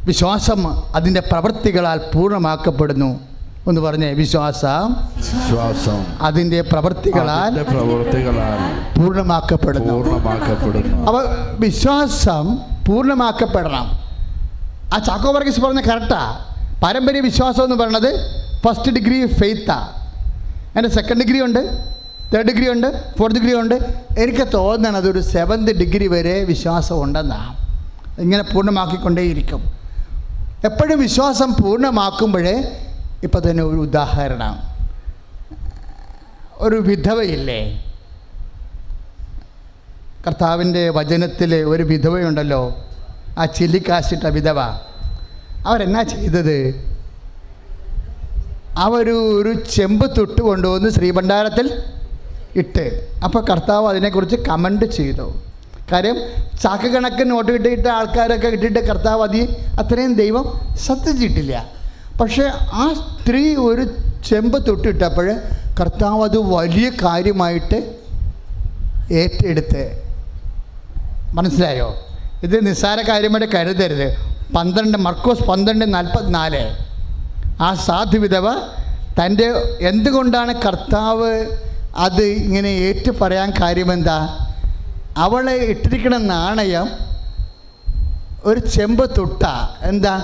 വിശ്വാസം അതിൻ്റെ പ്രവൃത്തികളാൽ പൂർണ്ണമാക്കപ്പെടുന്നു എന്ന് പറഞ്ഞേ. വിശ്വാസം അതിൻ്റെ പ്രവൃത്തികളാൽ പൂർണ്ണമാക്കപ്പെടുന്നു. അപ്പോൾ വിശ്വാസം പൂർണ്ണമാക്കപ്പെടണം. ആ ചാക്കോ വർഗീസ് പറഞ്ഞ കറക്റ്റാ. പാരമ്പര്യ വിശ്വാസം എന്ന് പറയുന്നത് ഫസ്റ്റ് ഡിഗ്രി ഫെയ്ത്താണ്. അതിൻ്റെ സെക്കൻഡ് ഡിഗ്രി ഉണ്ട്, തേർഡ് ഡിഗ്രി ഉണ്ട്, ഫോർത്ത് ഡിഗ്രി ഉണ്ട്. എനിക്ക് തോന്നണത് ഒരു 7th ഡിഗ്രി വരെ വിശ്വാസം ഉണ്ടെന്നാണ്. ഇങ്ങനെ പൂർണ്ണമാക്കിക്കൊണ്ടേയിരിക്കും. എപ്പോഴും വിശ്വാസം പൂർണ്ണമാക്കുമ്പോഴേ, ഇപ്പോൾ തന്നെ ഒരു ഉദാഹരണം, ഒരു വിധവയില്ലേ, കർത്താവിൻ്റെ വചനത്തിൽ ഒരു വിധവയുണ്ടല്ലോ, ആ ചില്ലിക്കാശിട്ട വിധവ. അവരെന്നാ ചെയ്തത്? ഒരു ചെമ്പ് തൊട്ട് കൊണ്ടുവന്ന് ശ്രീഭണ്ഡാരത്തിൽ ഇട്ട്. അപ്പോൾ കർത്താവ് അതിനെക്കുറിച്ച് കമൻ്റ് ചെയ്തു. കാര്യം ചാക്ക് കണക്കിന് നോട്ട് കിട്ടിയിട്ട് ആൾക്കാരൊക്കെ ഇട്ടിട്ട് കർത്താവ് അത്രയും ദൈവം ശ്രദ്ധിച്ചിട്ടില്ല. പക്ഷേ ആ സ്ത്രീ ഒരു ചെമ്പ് തൊട്ടിട്ടപ്പോൾ കർത്താവ് അത് വലിയ കാര്യമായിട്ട് ഏറ്റെടുത്ത്. മനസ്സിലായോ? ഇത് നിസ്സാര കാര്യമായിട്ട് കരുതരുത്. മർക്കോസ് 12:44 ആ സാധു വിധവ തൻ്റെ എന്തുകൊണ്ടാണ് കർത്താവ് അത് ഇങ്ങനെ ഏറ്റു പറയാൻ കാര്യമെന്താ? അവളെ ഇട്ടിരിക്കുന്ന നാണയം ഒരു ചെമ്പ് തൊട്ട എന്താ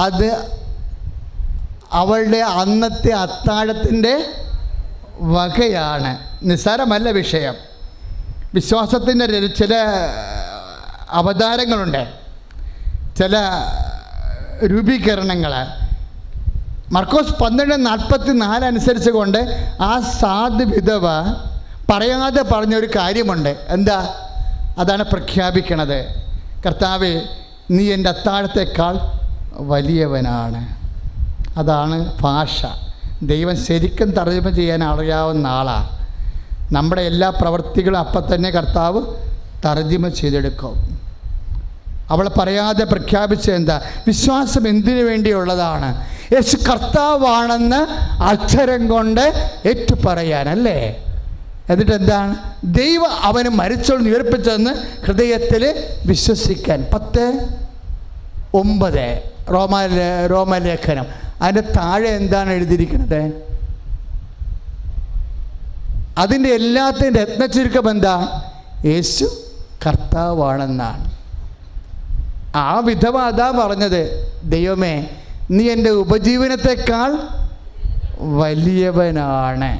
അത് അവളുടെ അന്നത്തെ അത്താഴത്തിൻ്റെ വകയാണ്. നിസ്സാരമല്ല വിഷയം. വിശ്വാസത്തിൻ്റെ ചില അവതാരങ്ങളുണ്ട്, ചില രൂപീകരണങ്ങൾ. മർക്കോസ് 12:44 അനുസരിച്ച് കൊണ്ട് ആ സാധു വിധവ പറയാതെ പറഞ്ഞൊരു കാര്യമുണ്ട്. എന്താ? അതാണ് പ്രഖ്യാപിക്കണത്. കർത്താവേ, നീ എൻ്റെ അത്താഴത്തേക്കാൾ വലിയവനാണ്. അതാണ് ഭാഷ. ദൈവം ശരിക്കും തർജ്ജമ ചെയ്യാൻ അറിയാവുന്ന ആളാണ്. നമ്മുടെ എല്ലാ പ്രവൃത്തികളും അപ്പം തന്നെ കർത്താവ് തർജ്ജമ ചെയ്തെടുക്കും. അവൾ പറയാതെ പ്രഖ്യാപിച്ച എന്താ? വിശ്വാസം എന്തിനു വേണ്ടിയുള്ളതാണ്? യേശു കർത്താവാണെന്ന് അക്ഷരം കൊണ്ട് ഏറ്റുപറയാനല്ലേ? എന്നിട്ട് എന്താണ്? ദൈവം അവന് മരിച്ചോളന്ന് ഉയർപ്പിച്ചതെന്ന് ഹൃദയത്തിൽ വിശ്വസിക്കാൻ. 10:9 റോമാലേഖനം. അതിൻ്റെ താഴെ എന്താണ് എഴുതിയിരിക്കുന്നത്? അതിൻ്റെ എല്ലാത്തിൻ്റെ രത്നചുരുക്കം എന്താ? യേശു കർത്താവാണെന്നാണ്. ആ വിധവ അതാ പറഞ്ഞത്, ദൈവമേ, നീ എൻ്റെ ഉപജീവനത്തെക്കാൾ വലിയവനാണ്.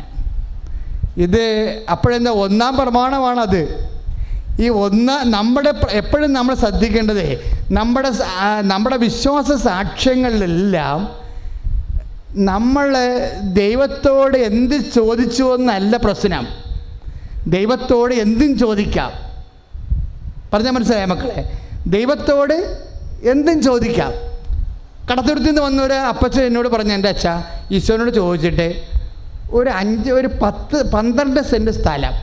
ഇത് അപ്പോഴെന്താ? ഒന്നാം പ്രമാണമാണത്. ഈ എപ്പോഴും നമ്മൾ ശ്രദ്ധിക്കേണ്ടത് നമ്മുടെ വിശ്വാസ സാക്ഷ്യങ്ങളിലെല്ലാം നമ്മൾ ദൈവത്തോട് എന്ത് ചോദിച്ചു എന്നല്ല പ്രശ്നം. ദൈവത്തോട് എന്തും ചോദിക്കാം. പറഞ്ഞാൽ മനസ്സിലായ മക്കളെ? ദൈവത്തോട് എന്തും ചോദിക്കാം. കടത്തുരുത്തിൽ നിന്ന് വന്നൊരു അപ്പച്ചൻ എന്നോട് പറഞ്ഞു, എൻ്റെ അച്ഛ, ഈശോനോട് ചോദിച്ചിട്ട് ഒരു 12 സെൻറ്റ് സ്ഥലം,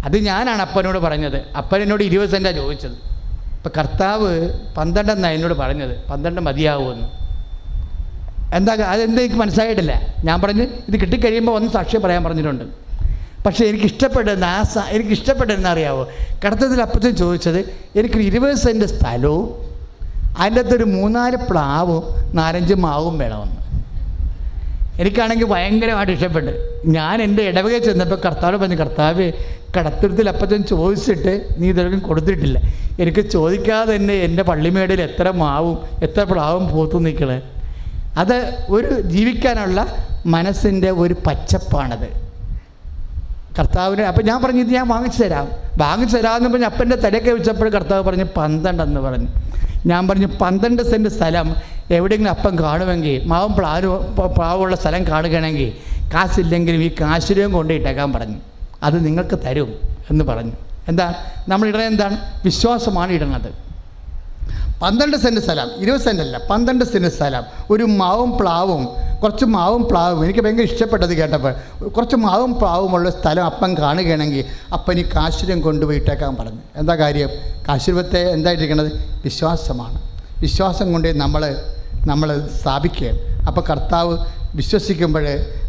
അത് ഞാനാണ് അപ്പനോട് പറഞ്ഞത്. അപ്പൻ എന്നോട് 20 സെൻറ്റാണ് ചോദിച്ചത്. ഇപ്പം കർത്താവ് 12 എന്നാണ് എന്നോട് പറഞ്ഞത്. 12 മതിയാവുമെന്ന്. അതെന്താ എനിക്ക് മനസ്സിലായിട്ടില്ല. ഞാൻ പറഞ്ഞ് ഇത് കിട്ടിക്കഴിയുമ്പോൾ ഒന്ന് സാക്ഷ്യം പറയാൻ പറഞ്ഞിട്ടുണ്ട്. പക്ഷേ എനിക്കിഷ്ടപ്പെട്ടതെന്ന് അറിയാവോ? കടത്തത്തിൽ അപ്പച്ചൻ ചോദിച്ചത് എനിക്കൊരു 20 സെൻറ്റ് സ്ഥലവും അതിൻ്റെ അകത്തൊരു 3-4 പ്ലാവും 4-5 മാവും വേണമെന്ന്. എനിക്കാണെങ്കിൽ ഭയങ്കരമായിട്ട് ഇഷ്ടപ്പെട്ട് ഞാൻ എൻ്റെ ഇടവകയിൽ ചെന്നപ്പോൾ കർത്താവ് പറഞ്ഞു, കർത്താവ്, കടത്തുരുത്തിൽ അപ്പച്ചൻ ചോദിച്ചിട്ട് നീ ഇതൊന്നും കൊടുത്തിട്ടില്ല. എനിക്ക് ചോദിക്കാതെ തന്നെ എൻ്റെ പള്ളിമേടയിൽ എത്ര മാവും എത്ര പ്ലാവും പൂത്തു നിൽക്കണേ. അത് ഒരു ജീവിക്കാനുള്ള മനസ്സിൻ്റെ ഒരു പച്ചപ്പാണത് കർത്താവിന്. അപ്പം ഞാൻ പറഞ്ഞു, ഇത് ഞാൻ വാങ്ങിച്ചു തരാമെന്ന് പറഞ്ഞ് അപ്പൻ്റെ തലയൊക്കെ വെച്ചപ്പോൾ കർത്താവ് പറഞ്ഞു 12 എന്ന് പറഞ്ഞു. ഞാൻ പറഞ്ഞു 12 സെൻറ്റ് സ്ഥലം എവിടെയെങ്കിലും അപ്പം കാണുമെങ്കിൽ, മാവും പ്ലാവുള്ള സ്ഥലം കാണുകയാണെങ്കിൽ കാശില്ലെങ്കിലും ഈ കാശുരൂപം കൊണ്ടിട്ടേക്കാൻ പറഞ്ഞു. അത് നിങ്ങൾക്ക് തരും എന്ന് പറഞ്ഞു. എന്താ നമ്മളിടണത്? എന്താണ്? വിശ്വാസമാണ് ഇടണത്. 12 സെൻറ്റ് സ്ഥലം, 20 സെൻറ്റല്ല, 12 സെൻറ്റ് സ്ഥലം, ഒരു കുറച്ച് മാവും പ്ലാവും. എനിക്ക് ഭയങ്കര ഇഷ്ടപ്പെട്ടത് കേട്ടപ്പോൾ. കുറച്ച് മാവും പ്ലാവുമുള്ള സ്ഥലം അപ്പം കാണുകയാണെങ്കിൽ അപ്പൻ ഈ കാശുരം കൊണ്ടുപോയിട്ടേക്കാൻ പറഞ്ഞു. എന്താ കാര്യം? കാശുരൂപത്തെ എന്തായിട്ടിരിക്കണത്? വിശ്വാസമാണ്. വിശ്വാസം കൊണ്ട് നമ്മൾ സ്ഥാപിക്കുക. അപ്പോൾ കർത്താവ് വിശ്വസിക്കുമ്പോൾ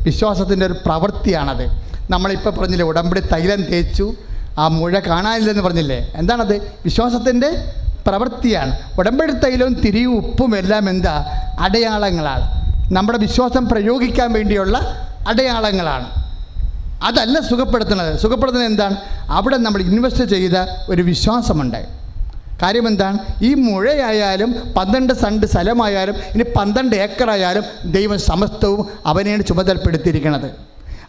വിശ്വാസത്തിൻ്റെ ഒരു പ്രവൃത്തിയാണത്. നമ്മളിപ്പോൾ പറഞ്ഞില്ലേ, ഉടമ്പടി തൈലം തേച്ചു, ആ മുഴ കാണാനില്ലെന്ന് പറഞ്ഞില്ലേ, എന്താണത്? വിശ്വാസത്തിൻ്റെ പ്രവൃത്തിയാണ്. ഉടമ്പടി തൈലവും തിരിയും ഉപ്പും എല്ലാം എന്താ? അടയാളങ്ങളാണ്. നമ്മുടെ വിശ്വാസം പ്രയോഗിക്കാൻ വേണ്ടിയുള്ള അടയാളങ്ങളാണ്. അതല്ല സുഖപ്പെടുത്തുന്നത് എന്താണ്? അവിടെ നമ്മൾ ഇൻവെസ്റ്റ് ചെയ്ത ഒരു വിശ്വാസമുണ്ട്. കാര്യം എന്താണ്? ഈ മുഴയായാലും 12 സെൻറ്റ് സ്ഥലമായാലും ഇനി 12 ഏക്കറായാലും ദൈവം സമസ്തവും അവനെയാണ് ചുമതലപ്പെടുത്തിയിരിക്കുന്നത്.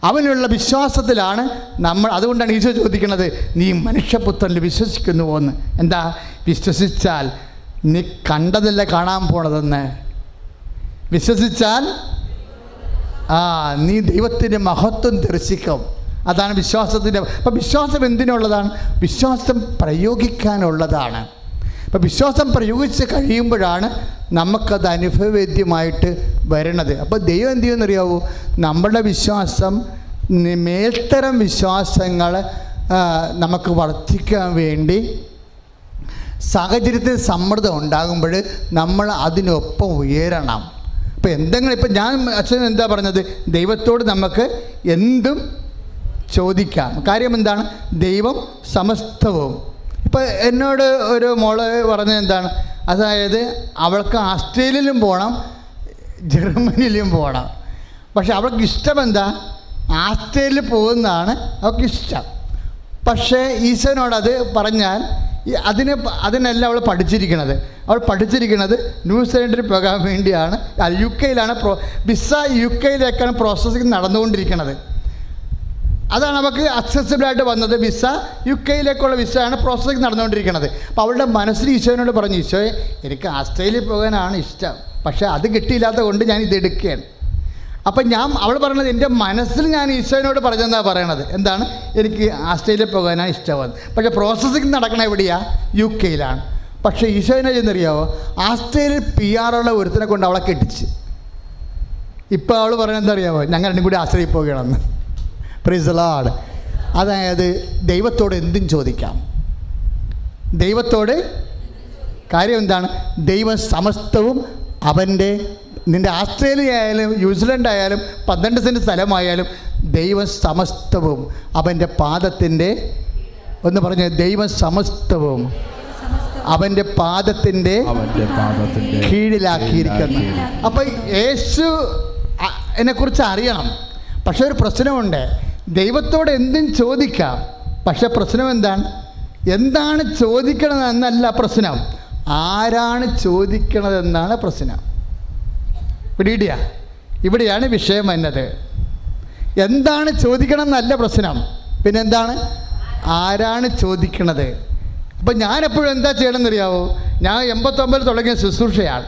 അവനുള്ള വിശ്വാസത്തിലാണ് നമ്മൾ. അതുകൊണ്ടാണ് ഈശോ ചോദിക്കുന്നത്, നീ മനുഷ്യപുത്രനിൽ വിശ്വസിക്കുന്നുവോ എന്ന്. എന്താ? വിശ്വസിച്ചാൽ നീ കണ്ടതല്ല കാണാൻ പോണതെന്ന്. വിശ്വസിച്ചാൽ നീ ദൈവത്തിൻ്റെ മഹത്വം ദർശിക്കും. അതാണ് വിശ്വാസത്തിൻ്റെ. അപ്പം വിശ്വാസം എന്തിനുള്ളതാണ്? വിശ്വാസം പ്രയോഗിക്കാനുള്ളതാണ്. അപ്പം വിശ്വാസം പ്രയോഗിച്ച് കഴിയുമ്പോഴാണ് നമുക്കത് അനുഭവവേദ്യമായിട്ട് വരണത്. അപ്പോൾ ദൈവം എന്ത് ചെയ്യുമെന്നറിയാവൂ? നമ്മുടെ വിശ്വാസം, മേൽത്തരം വിശ്വാസങ്ങൾ നമുക്ക് വർദ്ധിക്കാൻ വേണ്ടി സാഹചര്യത്തിൽ സമ്മർദ്ദം ഉണ്ടാകുമ്പോൾ നമ്മൾ അതിനൊപ്പം ഉയരണം. ഇപ്പം എന്തെങ്കിലും, ഇപ്പം ഞാൻ അച്ഛൻ എന്താ പറഞ്ഞത്? ദൈവത്തോട് നമുക്ക് എന്തും ചോദിക്കാം. കാര്യം എന്താണ്? ദൈവം സമസ്തവും. ഇപ്പം എന്നോട് ഒരു മോള് പറഞ്ഞത് എന്താണ്? അതായത് അവൾക്ക് ആസ്ട്രേലിയയിലും പോകണം, ജർമ്മനിയിലും പോകണം. പക്ഷെ അവൾക്ക് ഇഷ്ടം എന്താ? ആസ്ട്രേലിയയിൽ പോകുന്നതാണ് അവൾക്കിഷ്ടം. പക്ഷേ ഈശോനോടത് പറഞ്ഞാൽ അതിനെല്ലാം അവൾ പഠിച്ചിരിക്കുന്നത് ന്യൂസിലൻഡിൽ പോകാൻ വേണ്ടിയാണ്. UK-യിലാണ് വിസ UK-യിലേക്കാണ് പ്രോസസ്സിങ് നടന്നുകൊണ്ടിരിക്കുന്നത്. അതാണ് അവൾക്ക് അക്സസിബിളായിട്ട് വന്നത്. വിസ UK-യിലേക്കുള്ള വിസയാണ് പ്രോസസ്സിങ് നടന്നുകൊണ്ടിരിക്കുന്നത്. അപ്പോൾ അവളുടെ മനസ്സിൽ ഈശോനോട് പറഞ്ഞു, ഈശോയെ എനിക്ക് ആസ്ട്രേലിയയിൽ പോകാനാണ് ഇഷ്ടം, പക്ഷേ അത് കിട്ടിയില്ലാത്ത കൊണ്ട് ഞാൻ ഇതെടുക്കുകയാണ്. അപ്പം അവൾ പറഞ്ഞത്, എൻ്റെ മനസ്സിൽ ഞാൻ ഈശോനോട് പറഞ്ഞെന്നാണ് പറയണത്. എന്താണ്? എനിക്ക് ആസ്ട്രേലിയയിൽ പോകാനാണ് ഇഷ്ടമാകുന്നത്. പക്ഷേ പ്രോസസ്സിങ് നടക്കണ എവിടെയാണ്? UK-യിലാണ്. പക്ഷേ ഈശോനെ ചെന്നറിയാവോ? ആസ്ട്രേലിയയിൽ PR ഉള്ള ഒരുത്തിനെ കൊണ്ട് അവളെ കെട്ടിച്ച്. ഇപ്പോൾ അവൾ പറയുന്നത് എന്താ അറിയാമോ? ഞങ്ങൾ രണ്ടും കൂടി ആസ്ട്രേലിയയിൽ പോവുകയാണെന്ന്. Praise the Lord. അതായത് ദൈവത്തോട് എന്തും ചോദിക്കാം. ദൈവത്തോട് കാര്യം എന്താണ്? ദൈവം സമസ്തവും അവൻ്റെ, നിൻ്റെ ആസ്ട്രേലിയ ആയാലും ന്യൂസിലൻഡ് ആയാലും 12 സെൻറ്റ് സ്ഥലമായാലും ദൈവം സമസ്തവും അവൻ്റെ പാദത്തിൻ്റെ, ഒന്ന് പറഞ്ഞ, ദൈവം സമസ്തവും അവൻ്റെ പാദത്തിൻ്റെ കീഴിലാക്കിയിരിക്കുന്നു. അപ്പം യേശു എന്നെക്കുറിച്ച് അറിയണം. പക്ഷെ ഒരു പ്രശ്നമുണ്ട്. ദൈവത്തോട് എന്തും ചോദിക്കാം. പക്ഷെ പ്രശ്നം എന്താണ് ചോദിക്കണതെന്നല്ല പ്രശ്നം, ആരാണ് ചോദിക്കണതെന്നാണ് പ്രശ്നം. ഇവിടെയാണ് വിഷയം വന്നത്. എന്താണ് ചോദിക്കണം എന്നല്ല പ്രശ്നം, പിന്നെന്താണ്? ആരാണ് ചോദിക്കണത്. അപ്പം ഞാനെപ്പോഴും എന്താ ചെയ്യണമെന്നറിയാവോ? ഞാൻ 89 തുടങ്ങിയ ശുശ്രൂഷയാണ്.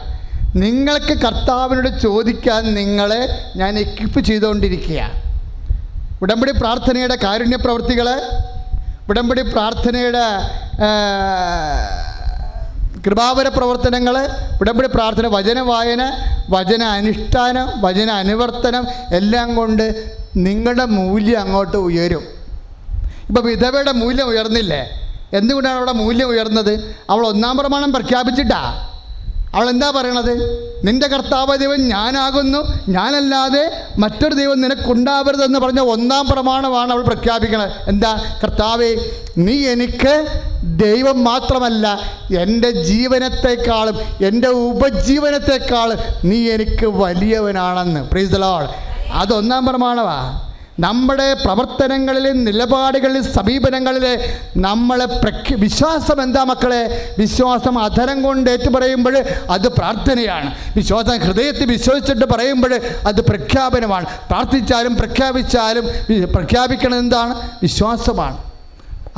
നിങ്ങൾക്ക് കർത്താവിനോട് ചോദിക്കാൻ നിങ്ങളെ ഞാൻ എക്വിപ്പ് ചെയ്തുകൊണ്ടിരിക്കുകയാണ്. ഉടമ്പടി പ്രാർത്ഥനയുടെ കാരുണ്യ പ്രവൃത്തികൾ, ഉടമ്പടി പ്രാർത്ഥനയുടെ കൃപാവര പ്രവർത്തനങ്ങൾ, ഉടമ്പടി പ്രാർത്ഥന, വചന വായന, വചന അനുഷ്ഠാനം, വചന അനുവർത്തനം എല്ലാം കൊണ്ട് നിങ്ങളുടെ മൂല്യം അങ്ങോട്ട് ഉയരും. ഇപ്പോൾ വിധവയുടെ മൂല്യം ഉയർന്നില്ലേ? എന്തുകൊണ്ടാണ് അവിടെ മൂല്യം ഉയർന്നത്? അവൾ 1-ാം പ്രമാണം പ്രഖ്യാപിച്ചിട്ടാ. അവൾ എന്താ പറയണത്? നിൻ്റെ കർത്താവ് ദൈവം ഞാനാകുന്നു, ഞാനല്ലാതെ മറ്റൊരു ദൈവം നിനക്കുണ്ടാവരുതെന്ന് പറഞ്ഞ 1-ാം പ്രമാണമാണ് അവൾ പ്രഖ്യാപിക്കുന്നത്. എന്താ? കർത്താവേ, നീ എനിക്ക് ദൈവം മാത്രമല്ല, എൻ്റെ ജീവനത്തെക്കാളും എൻ്റെ ഉപജീവനത്തെക്കാളും നീ എനിക്ക് വലിയവനാണെന്ന്. Praise the Lord. അത് 1-ാം പ്രമാണമാണ്. നമ്മുടെ പ്രവർത്തനങ്ങളിലെ, നിലപാടുകളിലെ, സമീപനങ്ങളിലെ നമ്മളെ വിശ്വാസം എന്താ മക്കളെ? വിശ്വാസം അധരം കൊണ്ട് ഏറ്റു പറയുമ്പോൾ അത് പ്രാർത്ഥനയാണ്. വിശ്വാസം ഹൃദയത്തിൽ വിശ്വസിച്ചിട്ട് പറയുമ്പോൾ അത് പ്രഖ്യാപനമാണ്. പ്രാർത്ഥിച്ചാലും പ്രഖ്യാപിച്ചാലും പ്രഖ്യാപിക്കണത് എന്താണ്? വിശ്വാസമാണ്.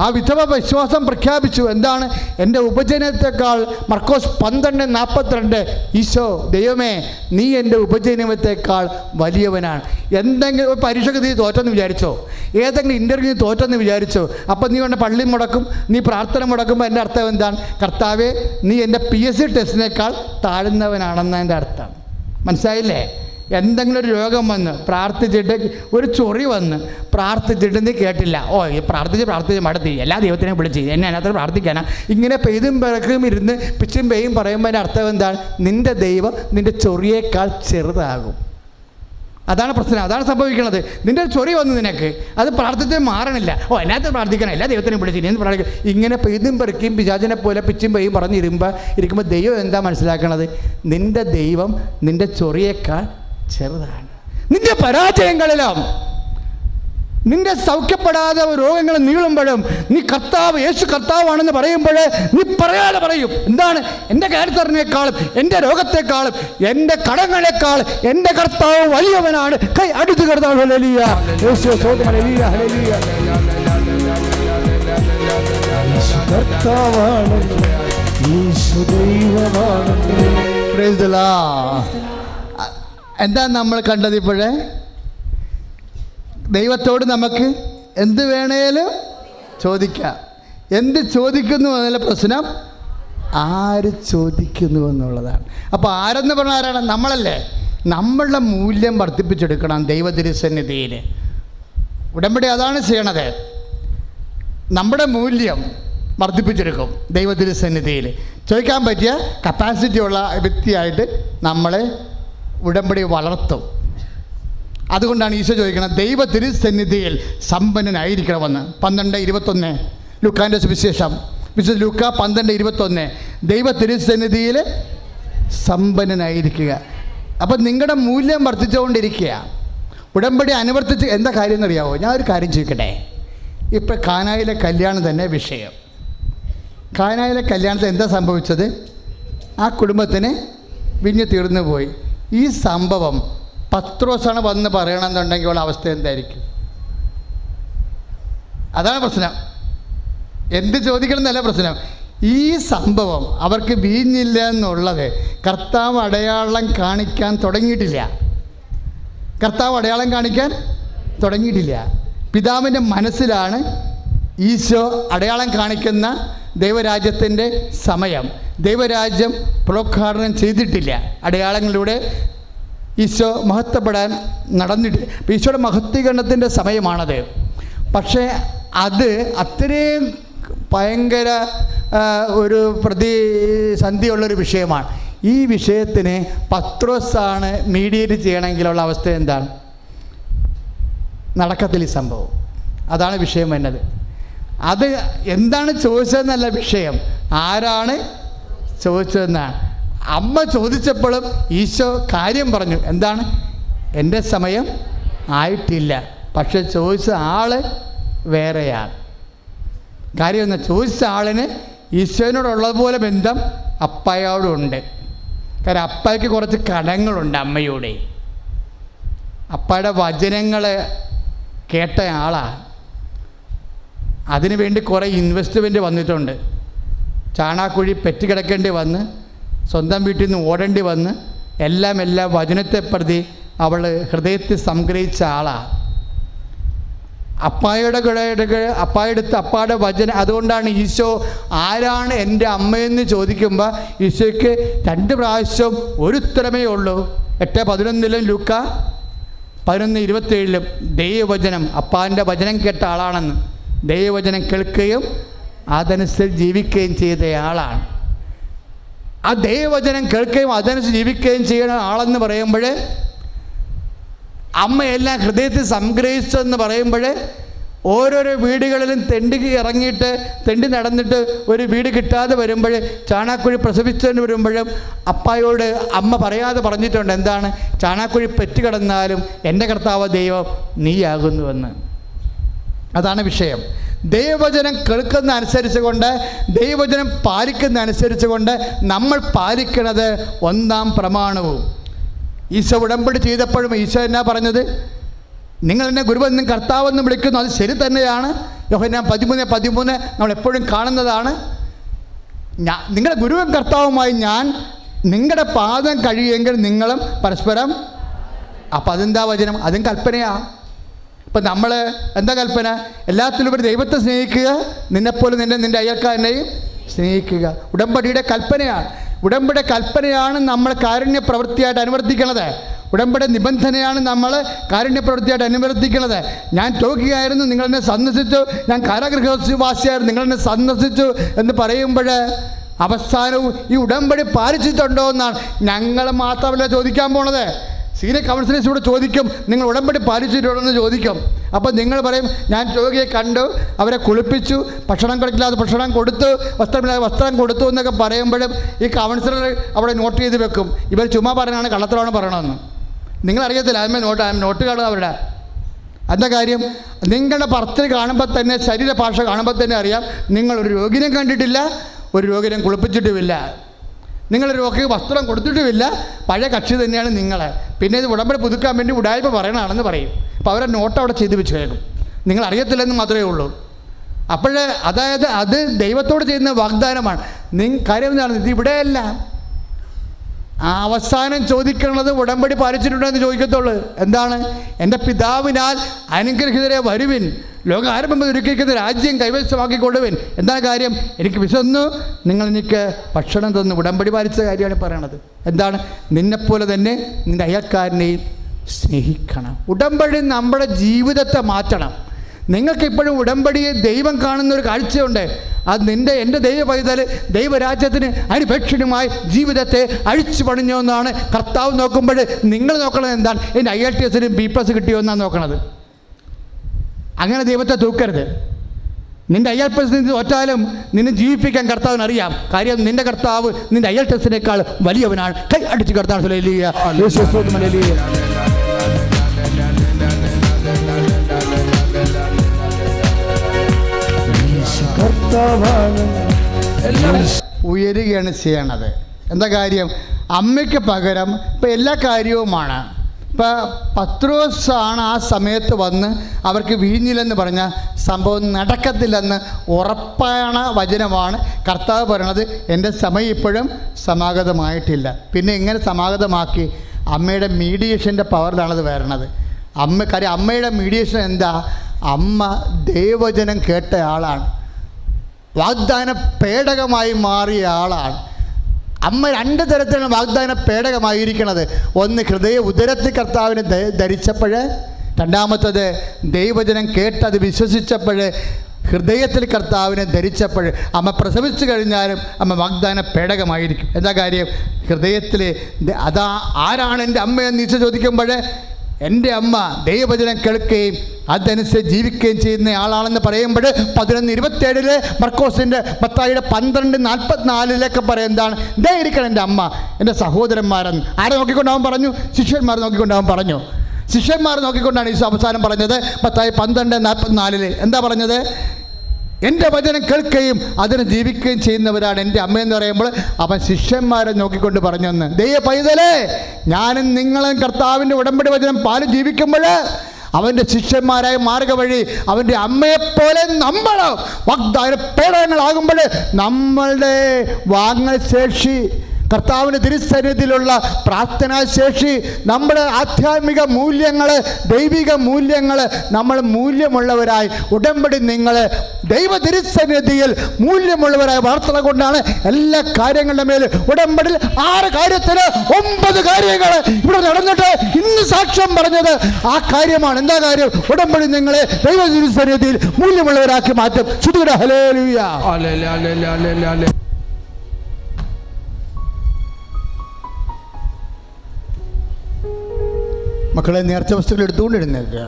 ആ വിധവ വിശ്വാസം പ്രഖ്യാപിച്ചു. എന്താണ്? എൻ്റെ ഉപജനത്തെക്കാൾ, മർക്കോസ് 12:42, ഈശോ ദൈവമേ നീ എൻ്റെ ഉപജീവനത്തെക്കാൾ വലിയവനാണ്. എന്തെങ്കിലും ഒരു പരീക്ഷയ്ക്ക് നീ തോറ്റെന്ന് വിചാരിച്ചോ? ഏതെങ്കിലും ഇൻ്റർവ്യൂ തോറ്റെന്ന് വിചാരിച്ചോ? അപ്പം നീ എൻ്റെ പള്ളി മുടക്കും, നീ പ്രാർത്ഥന മുടക്കുമ്പോൾ എൻ്റെ അർത്ഥം എന്താണ്? കർത്താവേ, നീ എൻ്റെ PSC ടെസ്റ്റിനേക്കാൾ താഴ്ന്നവനാണെന്ന് എൻ്റെ അർത്ഥം. മനസ്സിലായില്ലേ? എന്തെങ്കിലും ഒരു രോഗം വന്ന് പ്രാർത്ഥിച്ചിട്ട് ഒരു ചൊറി വന്ന് പ്രാർത്ഥിച്ചിട്ട് നീ കേട്ടില്ല, ഈ പ്രാർത്ഥിച്ച് മടത്തി എല്ലാ ദൈവത്തിനെയും വിളിച്ച് എന്നെ അതിനകത്ത് പ്രാർത്ഥിക്കാനാ, ഇങ്ങനെ പെയ്തും പിറക്കും ഇരുന്ന് പിച്ചും പെയ്യും പറയുമ്പോൾ അതിൻ്റെ അർത്ഥം എന്താണ്? നിൻ്റെ ദൈവം നിൻ്റെ ചൊറിയേക്കാൾ ചെറുതാകും. അതാണ് പ്രശ്നം, അതാണ് സംഭവിക്കുന്നത്. നിൻ്റെ ചൊറി വന്നു നിനക്ക്, അത് പ്രാർത്ഥിച്ച് മാറണില്ല. അതിനകത്ത് പ്രാർത്ഥിക്കണം, എല്ലാ ദൈവത്തിനെയും വിളിച്ച് എന്ന് പ്രാർത്ഥിക്കണം. ഇങ്ങനെ പെയ്തും പെറുക്കിയും പിശാചിനെ പോലെ പിച്ചും പെയ്യും ഇരിക്കുമ്പോൾ ദൈവം എന്താ മനസ്സിലാക്കണത്? നിൻ്റെ ദൈവം നിൻ്റെ ചൊറിയേക്കാൾ ചെറുതാണ്. നിൻ്റെ പരാജയങ്ങളിലും നിന്റെ സൗഖ്യപ്പെടാതെ രോഗങ്ങൾ നീളുമ്പോഴും നീ യേശു കർത്താവാണെന്ന് പറയുമ്പോൾ നീ പറയാതെ പറയും, എന്താണ്? എൻ്റെ ക്യാൻസറിനേക്കാളും എൻ്റെ രോഗത്തെക്കാളും എൻ്റെ കടങ്ങളെക്കാൾ എൻ്റെ കർത്താവ് വലിയവനാണ്. കൈ അടുത്ത് കർത്താവ്. ഹല്ലേലൂയ, യേശു സ്തോത്രം. Hallelujah, hallelujah. യേശു കർത്താവാണ്, യേശു ദൈവമാണ്. Praise the Lord. എന്താ നമ്മൾ കണ്ടത്? ഇപ്പോഴേ ദൈവത്തോട് നമുക്ക് എന്ത് വേണേലും ചോദിക്കാം. എന്ത് ചോദിക്കുന്നു എന്നുള്ള പ്രശ്നം ആര് ചോദിക്കുന്നു എന്നുള്ളതാണ്. അപ്പോൾ ആരെന്ന് പറഞ്ഞാൽ ആരാണ്? നമ്മളല്ലേ. നമ്മളുടെ മൂല്യം വർദ്ധിപ്പിച്ചെടുക്കണം ദൈവതിരുസന്നിധിയിൽ. ഉടമ്പടി അതാണ് ചെയ്യണത്. നമ്മുടെ മൂല്യം വർദ്ധിപ്പിച്ചെടുക്കും ദൈവതിരുസന്നിധിയിൽ. ചോദിക്കാൻ പറ്റിയ കപ്പാസിറ്റി ഉള്ള വ്യക്തിയായിട്ട് നമ്മളെ ഉടമ്പടി വളർത്തും. അതുകൊണ്ടാണ് ഈശോ ചോദിക്കുന്നത് ദൈവ തിരുസന്നിധിയിൽ സമ്പന്നനായിരിക്കണമെന്ന്. 12:21 ലൂക്കാൻ്റെ സുവിശേഷം, വിശുദ്ധ ലൂക്ക 12:21. ദൈവ തിരുസന്നിധിയിൽ സമ്പന്നനായിരിക്കുക. അപ്പം നിങ്ങളുടെ മൂല്യം വർദ്ധിച്ചുകൊണ്ടിരിക്കുക. ഉടമ്പടി അനുവർത്തിച്ച് എന്താ കാര്യം എന്നറിയാമോ? ഞാൻ ഒരു കാര്യം ചോദിക്കട്ടെ. ഇപ്പം കാനായിലെ കല്യാണം തന്നെ വിഷയം. കാനായിലെ കല്യാണത്തിൽ എന്താ സംഭവിച്ചത്? ആ കുടുംബത്തിന് വിഞ്ഞ് തീർന്നു പോയി. ഈ സംഭവം പത്രോസാണ് വന്ന് പറയണമെന്നുണ്ടെങ്കിൽ ഉള്ള അവസ്ഥ എന്തായിരിക്കും? അതാണ് പ്രശ്നം. എന്ത് ചോദിക്കണം എന്നല്ല പ്രശ്നം. ഈ സംഭവം അവർക്ക് വീഞ്ഞില്ല എന്നുള്ളത് കർത്താവ് അടയാളം കാണിക്കാൻ തുടങ്ങിയിട്ടില്ല. പിതാവിൻ്റെ മനസ്സിലാണ് ഈശോ അടയാളം കാണിക്കുന്ന ദൈവരാജ്യത്തിൻ്റെ സമയം. ദൈവരാജ്യം പ്രോദ്ഘാടനം ചെയ്തിട്ടില്ല. അടയാളങ്ങളിലൂടെ ഈശോ മഹത്വപ്പെടാൻ നടന്നിട്ടില്ല. അപ്പോൾ ഈശോയുടെ മഹത്വീകരണത്തിൻ്റെ സമയമാണത്. പക്ഷേ അത് അത്രയും ഭയങ്കര ഒരു പ്രതിസന്ധിയുള്ളൊരു വിഷയമാണ്. ഈ വിഷയത്തിന് പത്രോസാണ് മീഡിയേറ്റ് ചെയ്യണമെങ്കിലുള്ള അവസ്ഥ എന്താണ്? നടക്കത്തില്ല ഈ സംഭവം. അതാണ് വിഷയം വരുന്നത്. അത് എന്താണ് ചോദിച്ചതെന്നല്ല വിഷയം, ആരാണ് ചോദിച്ചതെന്നാണ്. അമ്മ ചോദിച്ചപ്പോഴും ഈശോ കാര്യം പറഞ്ഞു. എന്താണ്? എൻ്റെ സമയം ആയിട്ടില്ല. പക്ഷെ ചോദിച്ച ആൾ വേറെയാണ്. കാര്യം എന്താ? ചോദിച്ച ആളിന് ഈശോനോടുള്ളതുപോലെ ബന്ധം അപ്പായോടുണ്ട്. കാരണം അപ്പായ്ക്ക് കുറച്ച് കടങ്ങളുണ്ട് അമ്മയോടെ. അപ്പായുടെ വചനങ്ങൾ കേട്ട ആളാണ്. അതിനുവേണ്ടി കുറേ ഇൻവെസ്റ്റ്മെൻറ്റ് വന്നിട്ടുണ്ട്. ചാണാക്കുഴി പെറ്റുകിടക്കേണ്ടി വന്ന്, സ്വന്തം വീട്ടിൽ നിന്ന് ഓടേണ്ടി വന്ന്, എല്ലാം വചനത്തെ പ്രതി അവൾ ഹൃദയത്തിൽ സംഗ്രഹിച്ച ആളാണ്. അപ്പായുടെ വചനം. അതുകൊണ്ടാണ് ഈശോ ആരാണ് എൻ്റെ അമ്മയെന്ന് ചോദിക്കുമ്പോൾ ഈശോയ്ക്ക് 2 പ്രാവശ്യം ഒരു ഉത്തരമേ ഉള്ളൂ. 8:11 ലൂക്ക 11:27 ദൈവവചനം, അപ്പാൻ്റെ വചനം കേട്ട ആളാണെന്ന്. ദൈവവചനം കേൾക്കുകയും അതനുസരിച്ച് ജീവിക്കുകയും ചെയ്ത ആളാണ്. ആ ദൈവവചനം കേൾക്കുകയും അതനുസരിച്ച് ജീവിക്കുകയും ചെയ്യുന്ന ആളെന്ന് പറയുമ്പോൾ, അമ്മയെല്ലാം ഹൃദയത്തിൽ സംഗ്രഹിച്ചെന്ന് പറയുമ്പോൾ, ഓരോരോ വീടുകളിലും തെണ്ടി നടന്നിട്ട് ഒരു വീട് കിട്ടാതെ വരുമ്പോൾ, ചാണാക്കുഴി പ്രസവിച്ചെന്ന് വരുമ്പോഴും അപ്പായോട് അമ്മ പറയാതെ പറഞ്ഞിട്ടുണ്ട്. എന്താണ്? ചാണാക്കുഴി പെറ്റുകിടന്നാലും എൻ്റെ കർത്താവ് ദൈവം നീയാകുന്നുവെന്ന്. അതാണ് വിഷയം. ദൈവവചനം കേൾക്കുന്ന അനുസരിച്ച് കൊണ്ട്, ദൈവവചനം പാലിക്കുന്ന അനുസരിച്ച് കൊണ്ട് നമ്മൾ പാലിക്കുന്നത് 1-ാം പ്രമാണവും. ഈശോ ഉടമ്പടി ചെയ്തപ്പോഴും ഈശോ എന്നാ പറഞ്ഞത്? നിങ്ങൾ എന്നെ ഗുരുവെന്നും കർത്താവെന്നും വിളിക്കുന്നു, അത് ശരി തന്നെയാണ്. യോഹന്നാൻ 13:13 നമ്മൾ എപ്പോഴും കാണുന്നതാണ്. നിങ്ങളുടെ ഗുരുവും കർത്താവുമായി ഞാൻ നിങ്ങളുടെ പാദം കഴിയുമെങ്കിൽ നിങ്ങളും പരസ്പരം. അപ്പം അതെന്താ വചനം? അതും കൽപ്പനയാണ്. ഇപ്പം നമ്മൾ എന്താ കൽപ്പന? എല്ലാത്തിലും ഒരു ദൈവത്തെ സ്നേഹിക്കുക, നിന്നെപ്പോലെ നിൻ്റെ അയൽക്കാരനെയും സ്നേഹിക്കുക. ഉടമ്പടിയുടെ കൽപ്പനയാണ്. ഉടമ്പടിയുടെ കൽപ്പനയാണ് നമ്മൾ കാരുണ്യ പ്രവൃത്തിയായിട്ട് അനുവർത്തിക്കുന്നത്. ഉടമ്പടി നിബന്ധനയാണ് നമ്മൾ കാരുണ്യപ്രവൃത്തിയായിട്ട് അനുവർത്തിക്കുന്നത്. ഞാൻ രോഗിയായിരുന്നു, നിങ്ങളെന്നെ സന്ദർശിച്ചു, ഞാൻ കാരാഗൃഹവാസിയായിരുന്നു, നിങ്ങളെന്നെ സന്ദർശിച്ചു എന്ന് പറയുമ്പോൾ അവസാനവും ഈ ഉടമ്പടി പാലിച്ചിട്ടുണ്ടോ എന്നാണ് ഞങ്ങൾ മാത്രമല്ല ചോദിക്കാൻ പോണത്. സീനിയർ കൗൺസിലേഴ്സ് കൂടെ ചോദിക്കും, നിങ്ങൾ ഉടമ്പടി പാലിച്ചിട്ടുണ്ടോ എന്ന് ചോദിക്കും. അപ്പോൾ നിങ്ങൾ പറയും, ഞാൻ രോഗിയെ കണ്ടു, അവരെ കുളിപ്പിച്ചു, ഭക്ഷണം കൊടുക്കില്ലാതെ ഭക്ഷണം കൊടുത്തു, വസ്ത്രമില്ലാതെ വസ്ത്രം കൊടുത്തു എന്നൊക്കെ പറയുമ്പോഴും ഈ കൗൺസിലർ അവിടെ നോട്ട് ചെയ്ത് വെക്കും, ഇവർ ചുമ്മാ പറഞ്ഞാണ് കള്ളത്തരമാണ് പറയണമെന്ന്. നിങ്ങളറിയത്തില്ല, നോട്ട് കാണുക അവരുടെ. എന്താ കാര്യം? നിങ്ങളുടെ ഭർത്തൃ കാണുമ്പോൾ തന്നെ, ശരീരഭാഷ കാണുമ്പോൾ തന്നെ അറിയാം നിങ്ങളൊരു രോഗിനെ കണ്ടിട്ടില്ല, ഒരു രോഗിനെ കുളിപ്പിച്ചിട്ടുമില്ല, നിങ്ങൾ രോഗിക്ക് വസ്ത്രം കൊടുത്തിട്ടുമില്ല, പഴയ കക്ഷി തന്നെയാണ് നിങ്ങൾ. പിന്നെ ഇത് ഉടമ്പടി പുതുക്കാൻ വേണ്ടി ഉടായ്പ പറയണമെന്ന് പറയും. അപ്പോൾ അവരെ നോട്ട് അവിടെ ചെയ്ത് വെച്ച് കേൾക്കും, നിങ്ങൾ അറിയത്തില്ലെന്ന് മാത്രമേ ഉള്ളൂ. അപ്പോഴേ അതായത് അത് ദൈവത്തോട് ചെയ്യുന്ന വാഗ്ദാനമാണ്. കാര്യം എന്താണ്? ഇത് ഇവിടെയല്ല, അവസാനം ചോദിക്കുന്നത് ഉടമ്പടി പാലിച്ചിട്ടുണ്ടോ എന്ന് ചോദിക്കത്തുള്ളൂ. എന്താണ്? എൻ്റെ പിതാവിനാൽ അനുഗ്രഹിതരെ വരുവിൻ, ലോകാരംഭം ഒരുക്കിയിരിക്കുന്ന രാജ്യം കൈവശമാക്കിക്കൊള്ളുവിൻ. എന്താണ് കാര്യം? എനിക്ക് വിശന്നു, നിങ്ങൾ എനിക്ക് ഭക്ഷണം തന്നു. ഉടമ്പടി പാലിച്ച കാര്യമാണ് പറയണത്. എന്താണ്? നിന്നെപ്പോലെ തന്നെ നിൻ്റെ അയൽക്കാരനെയും സ്നേഹിക്കണം. ഉടമ്പടി നമ്മുടെ ജീവിതത്തെ മാറ്റണം. നിങ്ങൾക്കിപ്പോഴും ഉടമ്പടിയെ ദൈവം കാണുന്നൊരു കാഴ്ചയുണ്ട്. അത് എൻ്റെ ദൈവ പൈതൽ ദൈവരാജ്യത്തിന് അനിപേക്ഷണമായി ജീവിതത്തെ അഴിച്ചു പണിഞ്ഞോ എന്നാണ് കർത്താവ് നോക്കുമ്പോൾ. നിങ്ങൾ നോക്കണത് എന്താണ്? എൻ്റെ IELTS B+ കിട്ടിയോ എന്നാണ് നോക്കണത്. അങ്ങനെ ദൈവത്തെ തൂക്കരുത്. നിൻ്റെ IELTS തോറ്റാലും നിന്നെ ജീവിപ്പിക്കാൻ കർത്താവിന് അറിയാം. കാര്യം നിൻ്റെ കർത്താവ് നിൻ്റെ IELTS വലിയവനാണ്. കൈ അടിച്ച് കർത്താവ് ഉയരുകയാണ് ചെയ്യണത്. എന്താ കാര്യം? അമ്മയ്ക്ക് പകരം ഇപ്പം എല്ലാ കാര്യവുമാണ്. ഇപ്പം പത്രോസാണ് ആ സമയത്ത് വന്ന് അവർക്ക് വീഞ്ഞില്ലെന്ന് പറഞ്ഞാൽ സംഭവം നടക്കത്തില്ലെന്ന് ഉറപ്പായ വചനമാണ് കർത്താവ് പറയണത്. എൻ്റെ സമയം ഇപ്പോഴും സമാഗതമായിട്ടില്ല. പിന്നെ എങ്ങനെ സമാഗതമാക്കി? അമ്മയുടെ മീഡിയേഷൻ്റെ പവറിലാണത് വരണത്. കാര്യം അമ്മയുടെ മീഡിയേഷൻ എന്താ? അമ്മ ദൈവവചനം കേട്ട ആളാണ്, വാഗ്ദാന പേടകമായി മാറിയ ആളാണ്. അമ്മ രണ്ട് തരത്തിലാണ് വാഗ്ദാന പേടകമായിരിക്കണത്. ഒന്ന്, ഉദരത്തിൽ കർത്താവിനെ ധരിച്ചപ്പോൾ, രണ്ടാമത്തത് ദൈവവചനം കേട്ടത് വിശ്വസിച്ചപ്പോൾ, ഹൃദയത്തിൽ കർത്താവിനെ ധരിച്ചപ്പോൾ. അമ്മ പ്രസവിച്ചു കഴിഞ്ഞാലും അമ്മ വാഗ്ദാന പേടകമായിരിക്കും. എന്താ കാര്യം? ഹൃദയത്തിൽ ആരാണ് എൻ്റെ അമ്മയെന്ന് ഈശോ ചോദിക്കുമ്പോൾ എൻ്റെ അമ്മ ദൈവവചനം കേൾക്കുകയും അതനുസരിച്ച് ജീവിക്കുകയും ചെയ്യുന്ന ആളാണെന്ന് പറയുമ്പോൾ 11:27 മർക്കോസിൻ്റെ മത്തായിയുടെ 12:44 പറയും എന്താണ്? ദേ ഇരിക്കണം എൻ്റെ അമ്മ, എൻ്റെ സഹോദരന്മാരെന്ന്. ആരെ നോക്കിക്കൊണ്ടാവും പറഞ്ഞു? ശിഷ്യന്മാർ നോക്കിക്കൊണ്ടാവും പറഞ്ഞു. ശിഷ്യന്മാർ നോക്കിക്കൊണ്ടാണ് ഈശോ അവസാനം പറഞ്ഞത്. മത്തായി 12:44 എന്താ പറഞ്ഞത്? എൻ്റെ വചനം കേൾക്കുകയും അതിന് ജീവിക്കുകയും ചെയ്യുന്നവരാണ് എൻ്റെ അമ്മയെന്ന് പറയുമ്പോൾ അവൻ ശിഷ്യന്മാരെ നോക്കിക്കൊണ്ട് പറഞ്ഞെന്ന്. ദൈവ പൈതലേ, ഞാനും നിങ്ങളും കർത്താവിൻ്റെ ഉടമ്പടി വചനം പാല് ജീവിക്കുമ്പോൾ അവൻ്റെ ശിഷ്യന്മാരായ മാർഗ വഴി അവൻ്റെ അമ്മയെപ്പോലെ നമ്മൾ വാഗ്ദാന പേടകങ്ങളാകുമ്പോൾ നമ്മളുടെ വാങ്ങൽ ശേഷി, കർത്താവിൻ്റെ തിരുസന്നിധിയിലുള്ള പ്രാർത്ഥനാശേഷി, നമ്മുടെ ആധ്യാത്മിക മൂല്യങ്ങൾ, ദൈവിക മൂല്യങ്ങൾ, നമ്മൾ മൂല്യമുള്ളവരായി ഉടമ്പടി നിങ്ങൾ ദൈവ തിരുസന്നിധിയിൽ മൂല്യമുള്ളവരായി വളർത്തുന്നത് കൊണ്ടാണ് എല്ലാ കാര്യങ്ങളുടെ മേൽ ഉടമ്പടിയിൽ 6 കാര്യത്തിന് 9 കാര്യങ്ങൾ ഇവിടെ നടന്നിട്ട് ഇന്ന് സാക്ഷ്യം പറഞ്ഞത് ആ കാര്യമാണ്. എന്താ കാര്യം? ഉടമ്പടി നിങ്ങളെ ദൈവ തിരുസന്നിധിയിൽ മൂല്യമുള്ളവരാക്കി മാറ്റും. ശുദ്ധ ഹല്ലേലൂയ. മക്കളെ, നേർച്ച വസ്തുക്കൾ എടുത്തുകൊണ്ടിരുന്നേക്കുക.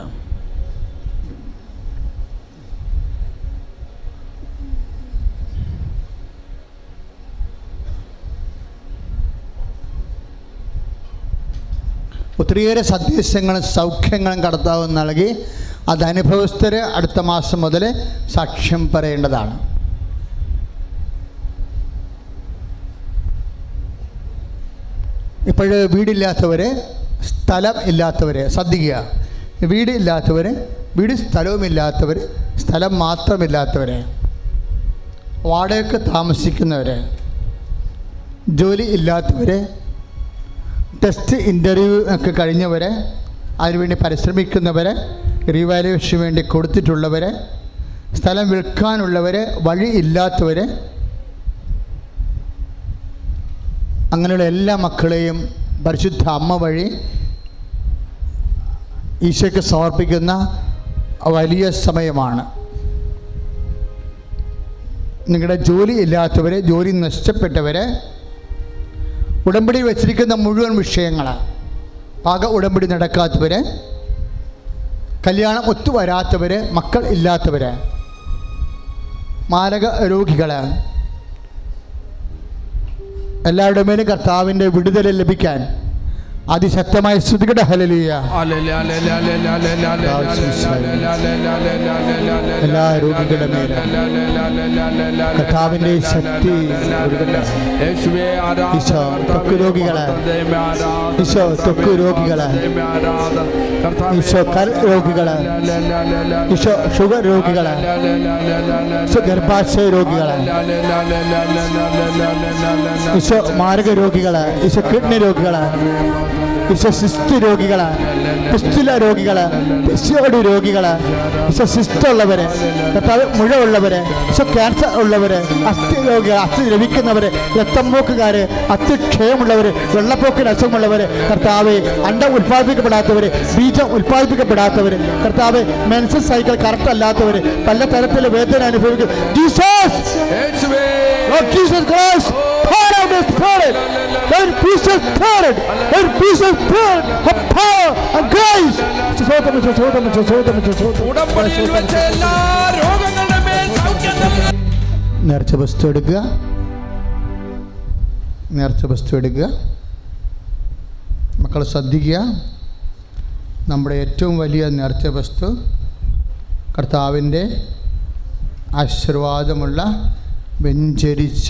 ഒത്തിരിയേറെ സന്ദേശങ്ങളും സൗഖ്യങ്ങളും കർത്താവ് നൽകി. അത് അനുഭവസ്ഥര് അടുത്ത മാസം മുതൽ സാക്ഷ്യം പറയേണ്ടതാണ്. ഇപ്പോഴ് വീടില്ലാത്തവർ, സ്ഥലം ഇല്ലാത്തവർ ശ്രദ്ധിക്കുക. വീടില്ലാത്തവർ, വീട് സ്ഥലവുമില്ലാത്തവർ, സ്ഥലം മാത്രമില്ലാത്തവർ, വാടകയ്ക്ക് താമസിക്കുന്നവർ, ജോലി ഇല്ലാത്തവർ, ടെസ്റ്റ് ഇൻ്റർവ്യൂ ഒക്കെ കഴിഞ്ഞവർ, അതിനുവേണ്ടി പരിശ്രമിക്കുന്നവർ, റീവാലുവേഷന് വേണ്ടി കൊടുത്തിട്ടുള്ളവർ, സ്ഥലം വിൽക്കാനുള്ളവർ, വഴി ഇല്ലാത്തവർ, അങ്ങനെയുള്ള എല്ലാ മക്കളെയും പരിശുദ്ധ അമ്മ വഴി ഈശോയ്ക്ക് സമർപ്പിക്കുന്ന വലിയ സമയമാണ്. നിങ്ങളുടെ ജോലി ഇല്ലാത്തവർ, ജോലി നഷ്ടപ്പെട്ടവർ, ഉടമ്പടി വച്ചിരിക്കുന്ന മുഴുവൻ വിഷയങ്ങൾ, ആകെ ഉടമ്പടി നടക്കാത്തവർ, കല്യാണം ഒത്തുവരാത്തവർ, മക്കൾ ഇല്ലാത്തവർ, മാരക രോഗികൾ, എല്ലാവരുടെ മേലും കർത്താവിൻ്റെ വിടുതൽ ലഭിക്കാൻ അതിശക്തമായ സ്തുതികട ഹല്ലേലൂയ. എല്ലാ രോഗികളുടെ മേലും കർത്താവിൻ്റെ ശക്തി. ഈശോ ത്വക്ക് രോഗികള്, ഈശോ ത്വക്ക് രോഗികള്, ഈശോ കൽ രോഗികള്, ഈശോ ഷുഗർ രോഗികള്, ഈശോ ഗർഭാശയ രോഗികള്, ഈശോ മാരക രോഗികള്, ഈശോ കിഡ്നി രോഗികള്, ഈശോ സിസ്റ്റ് രോഗികള്, പിസ്റ്റുല രോഗികള്, പിസിഒഡി രോഗികള്, ഈശോ സിസ്റ്റ് ഉള്ളവര്, കർത്താവ് മുഴ ഉള്ളവര്, ഈശോ ക്യാൻസർ ഉള്ളവര്, അസ്ഥി രോഗികൾ, അസ്ഥി ലഭിക്കുന്നവര്, രക്തംപോക്കുകാര്, അസ്ഥിക്ഷയമുള്ളവര്, വെള്ളപ്പോക്കിന് അസുഖമുള്ളവര്, കർത്താവ് അണ്ടം ഉത്പാദിപ്പിക്കപ്പെടാത്തവര്, ബീജം ഉത്പാദിപ്പിക്കപ്പെടാത്തവര്, കർത്താവ് മെൻസസ് സൈക്കിൾ കറക്റ്റ് അല്ലാത്തവര്, പല തരത്തിലെ വേദന അനുഭവിക്കും. Jesus Christ, pour out the Spirit, and peace of Spirit, and peace of Spirit, of power and grace. നേർച്ച വസ്തു എടുക്കുക, നേർച്ച വസ്തു എടുക്കുക. മക്കൾ ശ്രദ്ധിക്കുക, നമ്മുടെ ഏറ്റവും വലിയ നേർച്ച വസ്തു കർത്താവിൻ്റെ ആശീർവാദമുള്ള വെഞ്ചരിച്ച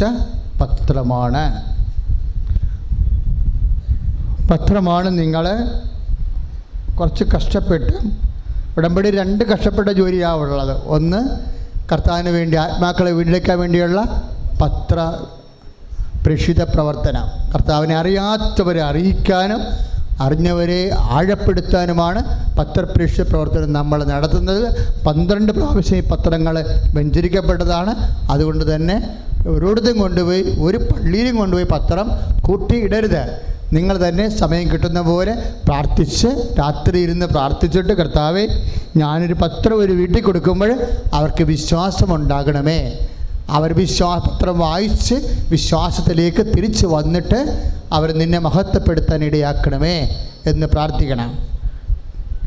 പത്രമാണ്. നിങ്ങൾ കുറച്ച് കഷ്ടപ്പെട്ട്, ഉടമ്പടി 2 കഷ്ടപ്പെട്ട ജോലിയാണ് ഉള്ളത്. ഒന്ന്, കർത്താവിന് വേണ്ടി ആത്മാക്കളെ വീണ്ടെടുക്കാൻ വേണ്ടിയുള്ള പത്ര പ്രേക്ഷിത പ്രവർത്തനം, കർത്താവിനെ അറിയാത്തവരെ അറിയിക്കാനും അറിഞ്ഞവരെ ആഴപ്പെടുത്താനുമാണ് പത്രപ്രേക്ഷിത പ്രവർത്തനം നമ്മൾ നടത്തുന്നത്. 12 പ്രാവശ്യം ഈ പത്രങ്ങൾ വെഞ്ചരിക്കപ്പെട്ടതാണ്. അതുകൊണ്ട് തന്നെ ഓരോരുത്തരും കൊണ്ടുപോയി, ഒരു പള്ളിയിലും കൊണ്ടുപോയി പത്രം കൂട്ടിയിടരുത്. നിങ്ങൾ തന്നെ സമയം കിട്ടുന്ന പോലെ പ്രാർത്ഥിച്ച്, രാത്രി ഇരുന്ന് പ്രാർത്ഥിച്ചിട്ട്, കർത്താവേ, ഞാനൊരു പത്രം ഒരു വീട്ടിൽ കൊടുക്കുമ്പോൾ അവർക്ക് വിശ്വാസമുണ്ടാകണമേ, അവർ പത്രം വായിച്ച് വിശ്വാസത്തിലേക്ക് തിരിച്ച് വന്നിട്ട് അവർ നിന്നെ മഹത്വപ്പെടുത്താൻ ഇടയാക്കണമേ എന്ന് പ്രാർത്ഥിക്കണം.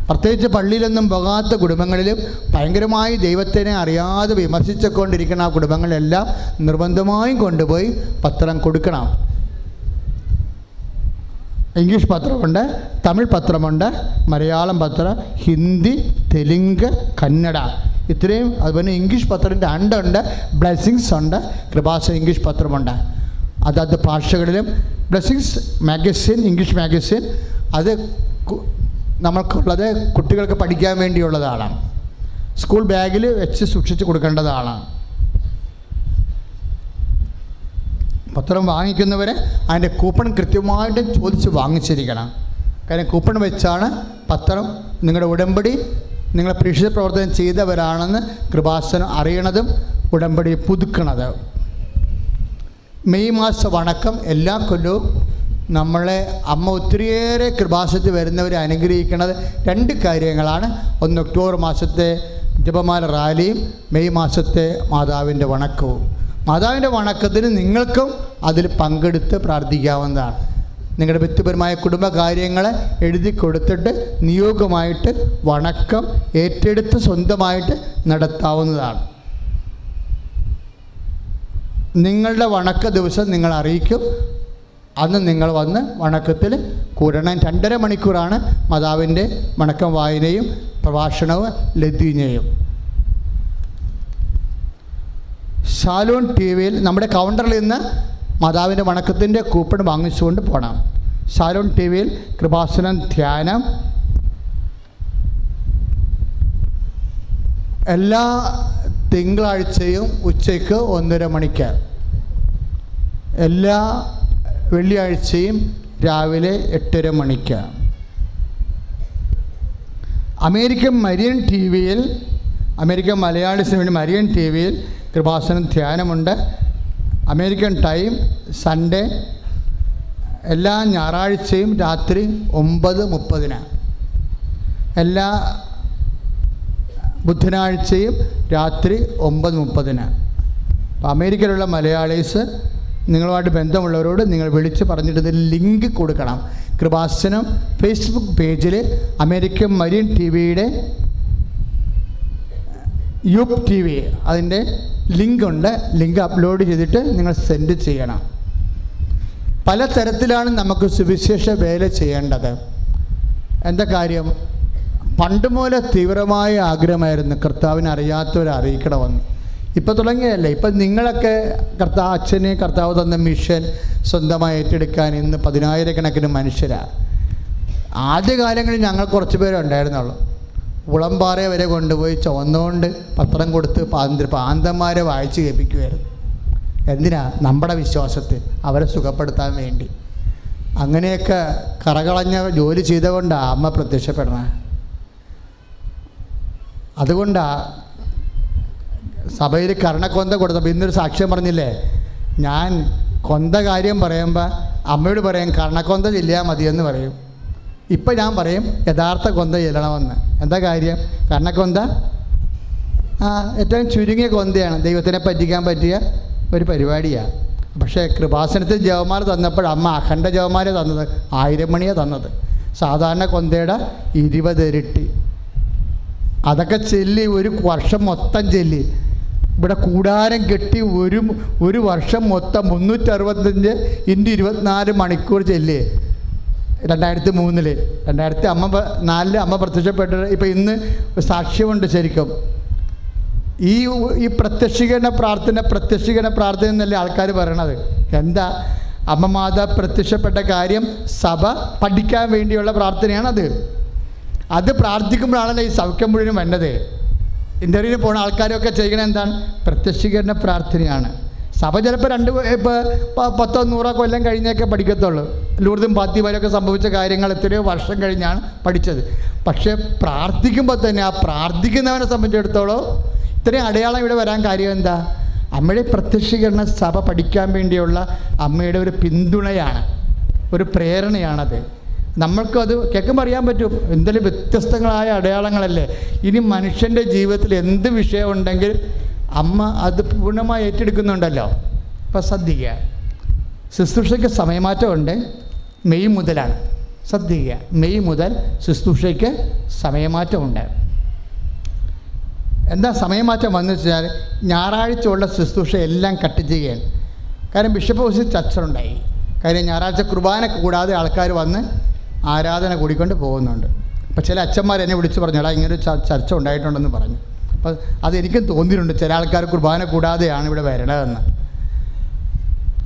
പ്രത്യേകിച്ച് പള്ളിയിലൊന്നും പോകാത്ത കുടുംബങ്ങളിലും ഭയങ്കരമായി ദൈവത്തിനെ അറിയാതെ വിമർശിച്ചുകൊണ്ടിരിക്കുന്ന ആ കുടുംബങ്ങളിലെല്ലാം നിർബന്ധമായും കൊണ്ടുപോയി പത്രം കൊടുക്കണം. ഇംഗ്ലീഷ് പത്രമുണ്ട്, തമിഴ് പത്രമുണ്ട്, മലയാളം പത്രം, ഹിന്ദി, തെലുങ്ക്, കന്നഡ, ഇത്രയും. അതുപോലെ ഇംഗ്ലീഷ് പത്രത്തിൻ്റെ ഉണ്ട്, ബ്ലെസ്സിങ്സ് ഉണ്ട്, കൃപാസന ഇംഗ്ലീഷ് പത്രമുണ്ട്. അതത് ഭാഷകളിലും ബ്ലെസ്സിങ്സ് മാഗസിൻ, ഇംഗ്ലീഷ് മാഗസിൻ, അത് നമുക്കുള്ളത് കുട്ടികൾക്ക് പഠിക്കാൻ വേണ്ടിയുള്ളതാണ്. സ്കൂൾ ബാഗിൽ വെച്ച് സൂക്ഷിച്ച് കൊടുക്കേണ്ടതാണ്. പത്രം വാങ്ങിക്കുന്നവരെ അതിൻ്റെ കൂപ്പൺ കൃത്യമായിട്ട് ചോദിച്ച് വാങ്ങിച്ചിരിക്കണം. കാരണം കൂപ്പൺ വെച്ചാണ് പത്രം നിങ്ങളുടെ ഉടമ്പടി നിങ്ങൾ പ്രേക്ഷിത പ്രവർത്തനം ചെയ്തവരാണെന്ന് കൃപാസനം അറിയണതും ഉടമ്പടി പുതുക്കണത്. മെയ് മാസ വണക്കം എല്ലാ കൊല്ലവും നമ്മളെ അമ്മ ഒത്തിരിയേറെ കൃപാസനത്തിൽ വരുന്നവരെ അനുഗ്രഹിക്കുന്നത് 2 കാര്യങ്ങളാണ്. ഒന്ന്, ഒക്ടോബർ മാസത്തെ ജപമാല റാലിയും മെയ് മാസത്തെ മാതാവിൻ്റെ വണക്കവും. മാതാവിൻ്റെ വണക്കത്തിന് നിങ്ങൾക്കും അതിൽ പങ്കെടുത്ത് പ്രാർത്ഥിക്കാവുന്നതാണ്. നിങ്ങളുടെ വ്യക്തിപരമായ കുടുംബകാര്യങ്ങൾ എഴുതി കൊടുത്തിട്ട് നിയോഗമായിട്ട് വണക്കം ഏറ്റെടുത്ത് സ്വന്തമായിട്ട് നടത്താവുന്നതാണ്. നിങ്ങളുടെ വണക്ക ദിവസം നിങ്ങൾ അറിയിക്കും. അന്ന് നിങ്ങൾ വന്ന് വണക്കത്തിൽ കൂടണം. 2.5 മണിക്കൂറാണ് മാതാവിൻ്റെ വണക്കം വായനയും പ്രഭാഷണവും ലതീനയും. ഷാലോൺ TV-യിൽ നമ്മുടെ കൗണ്ടറിൽ നിന്ന് മാതാവിൻ്റെ വണക്കത്തിൻ്റെ കൂപ്പൺ വാങ്ങിച്ചുകൊണ്ട് പോകണം. ഷാലോൺ TV-യിൽ കൃപാസനം ധ്യാനം എല്ലാ തിങ്കളാഴ്ചയും ഉച്ചയ്ക്ക് 1:30 മണിക്ക്, എല്ലാ വെള്ളിയാഴ്ചയും രാവിലെ 8:30 മണിക്ക്. അമേരിക്കൻ മരിയൻ TV-യിൽ, അമേരിക്കൻ മലയാളീസിന് വേണ്ടി മരിയൻ TV-യിൽ കൃപാസനം ധ്യാനമുണ്ട്. അമേരിക്കൻ ടൈം സൺഡേ എല്ലാ ഞായറാഴ്ചയും രാത്രി 9:30. എല്ലാ ബുധനാഴ്ചയും രാത്രി 9:30. അപ്പോൾ അമേരിക്കയിലുള്ള മലയാളീസ് നിങ്ങളുമായിട്ട് ബന്ധമുള്ളവരോട് നിങ്ങൾ വിളിച്ച് പറഞ്ഞിട്ട് ഇതിൽ ലിങ്ക് കൊടുക്കണം. കൃപാസനം ഫേസ്ബുക്ക് പേജിൽ അമേരിക്കൻ മരീൻ ടിവിയുടെ യൂപ് ടി വി അതിൻ്റെ ലിങ്കുണ്ട്. ലിങ്ക് അപ്ലോഡ് ചെയ്തിട്ട് നിങ്ങൾ സെൻഡ് ചെയ്യണം. പല തരത്തിലാണ് നമുക്ക് സുവിശേഷ വേല ചെയ്യേണ്ടത്. എന്താ കാര്യം? പണ്ട് മുതലേ തീവ്രമായ ആഗ്രഹമായിരുന്നു കർത്താവിനെ അറിയാത്തവരെ അറിയിക്കണമെന്ന്. ഇപ്പോൾ തുടങ്ങിയതല്ലേ. ഇപ്പം നിങ്ങളൊക്കെ അച്ഛനെ കർത്താവ് തന്ന മിഷൻ സ്വന്തമായി ഏറ്റെടുക്കാൻ ഇന്ന് 10,000-കണക്കിന് മനുഷ്യരാണ്. ആദ്യകാലങ്ങളിൽ ഞങ്ങൾ കുറച്ച് പേരെ ഉണ്ടായിരുന്നുള്ളൂ. ഉളമ്പാറ വരെ കൊണ്ടുപോയി ചുവന്നുകൊണ്ട് പത്രം കൊടുത്ത് പാന്തന്മാരെ വായിച്ച് കേൾപ്പിക്കുമായിരുന്നു. എന്തിനാ? നമ്മുടെ വിശ്വാസത്തിൽ അവരെ സുഖപ്പെടുത്താൻ വേണ്ടി. അങ്ങനെയൊക്കെ കറകളഞ്ഞ ജോലി ചെയ്തുകൊണ്ടാണ് അമ്മ പ്രത്യക്ഷപ്പെടണേ. അതുകൊണ്ടാണ് സഭയിൽ കർണക്കൊന്ത കൊടുത്തപ്പോൾ ഇന്നൊരു സാക്ഷ്യം പറഞ്ഞില്ലേ, ഞാൻ കൊന്ത കാര്യം പറയുമ്പോൾ അമ്മയോട് പറയും കർണക്കൊന്ത ചെല്ലിയാൽ മതിയെന്ന് പറയും. ഇപ്പം ഞാൻ പറയും യഥാർത്ഥ കൊന്ത ചെല്ലണമെന്ന്. എന്താ കാര്യം? കർണക്കൊന്ത ഏറ്റവും ചുരുങ്ങിയ കൊന്തയാണ്, ദൈവത്തിനെ പറ്റിക്കാൻ പറ്റിയ ഒരു പരിപാടിയാണ്. പക്ഷേ കൃപാസനത്തിൽ ജവമാല തന്നപ്പോൾ അമ്മ അഖണ്ഡ ജവമാല തന്നത് 1000 മണിയാണ് തന്നത്. സാധാരണ കൊന്തയുടെ 20 ഇരട്ടി. അതൊക്കെ ചൊല്ലി ഒരു വർഷം മൊത്തം ചൊല്ലി. ഇവിടെ കൂടാരം കെട്ടി ഒരു വർഷം മൊത്തം 365 × 24 മണിക്കൂർ ചൊല്ലി. 2003 2004 അമ്മ പ്രത്യക്ഷപ്പെട്ടിട്ട് ഇപ്പം ഇന്ന് സാക്ഷ്യമുണ്ട്. ശരിക്കും ഈ പ്രത്യക്ഷീകരണ പ്രാർത്ഥന എന്നല്ലേ ആൾക്കാർ പറയണത്. എന്താ? അമ്മ മാതാ പ്രത്യക്ഷപ്പെട്ട കാര്യം സഭ പഠിക്കാൻ വേണ്ടിയുള്ള പ്രാർത്ഥനയാണത്. അത് പ്രാർത്ഥിക്കുമ്പോഴാണല്ലോ ഈ സൗഖ്യം മുഴുവനും വന്നത്. ഇൻ്റർവ്യൂവിന് പോകുന്ന ആൾക്കാരൊക്കെ ചെയ്യണത് എന്താണ്? പ്രത്യക്ഷീകരണ പ്രാർത്ഥനയാണ്. സഭ ചിലപ്പോൾ 10-100 കൊല്ലം കഴിഞ്ഞൊക്കെ പഠിക്കത്തുള്ളൂ. ലൂർദും ഫാത്തിമയിലൊക്കെ സംഭവിച്ച കാര്യങ്ങൾ എത്രയോ വർഷം കഴിഞ്ഞാണ് പഠിച്ചത്. പക്ഷേ പ്രാർത്ഥിക്കുമ്പോൾ തന്നെ ആ പ്രാർത്ഥിക്കുന്നവനെ സംബന്ധിച്ചിടത്തോളം ഇത്രയും അടയാളം ഇവിടെ വരാൻ കാര്യം എന്താ? അമ്മയുടെ പ്രത്യക്ഷീകരണ സഭ പഠിക്കാൻ വേണ്ടിയുള്ള അമ്മയുടെ ഒരു പിന്തുണയാണ്, ഒരു പ്രേരണയാണത്. നമ്മൾക്കും അത് കേൾക്കുമ്പോൾ അറിയാൻ പറ്റും എന്തെങ്കിലും വ്യത്യസ്തങ്ങളായ അടയാളങ്ങളല്ലേ. ഇനി മനുഷ്യൻ്റെ ജീവിതത്തിൽ എന്ത് വിഷയം ഉണ്ടെങ്കിൽ അമ്മ അത് പൂർണ്ണമായി ഏറ്റെടുക്കുന്നുണ്ടല്ലോ. അപ്പം ശ്രദ്ധിക്കുക, ശുശ്രൂഷയ്ക്ക് സമയമാറ്റമുണ്ട്. മെയ് മുതലാണ്. ശ്രദ്ധിക്കുക, മെയ് മുതൽ ശുശ്രൂഷയ്ക്ക് സമയമാറ്റമുണ്ട്. എന്താ സമയമാറ്റം വന്നു വെച്ചാൽ ഞായറാഴ്ച ഉള്ള ശുശ്രൂഷ എല്ലാം കട്ട് ചെയ്യുകയാണ്. കാര്യം ബിഷപ്പ് ഹൗസിൽ ചർച്ചയുണ്ടായി. കാര്യം ഞായറാഴ്ച കുർബാന കൂടാതെ ആൾക്കാർ വന്ന് ആരാധന കൂടിക്കൊണ്ട് പോകുന്നുണ്ട്. അപ്പോൾ ചില അച്ഛന്മാർ എന്നെ വിളിച്ച് പറഞ്ഞു, എടാ ഇങ്ങനൊരു ചർച്ച ഉണ്ടായിട്ടുണ്ടെന്ന് പറഞ്ഞു. അപ്പോൾ അതെനിക്കും തോന്നിയിട്ടുണ്ട്, ചില ആൾക്കാർ കുർബാന കൂടാതെയാണ് ഇവിടെ വരണതെന്ന്.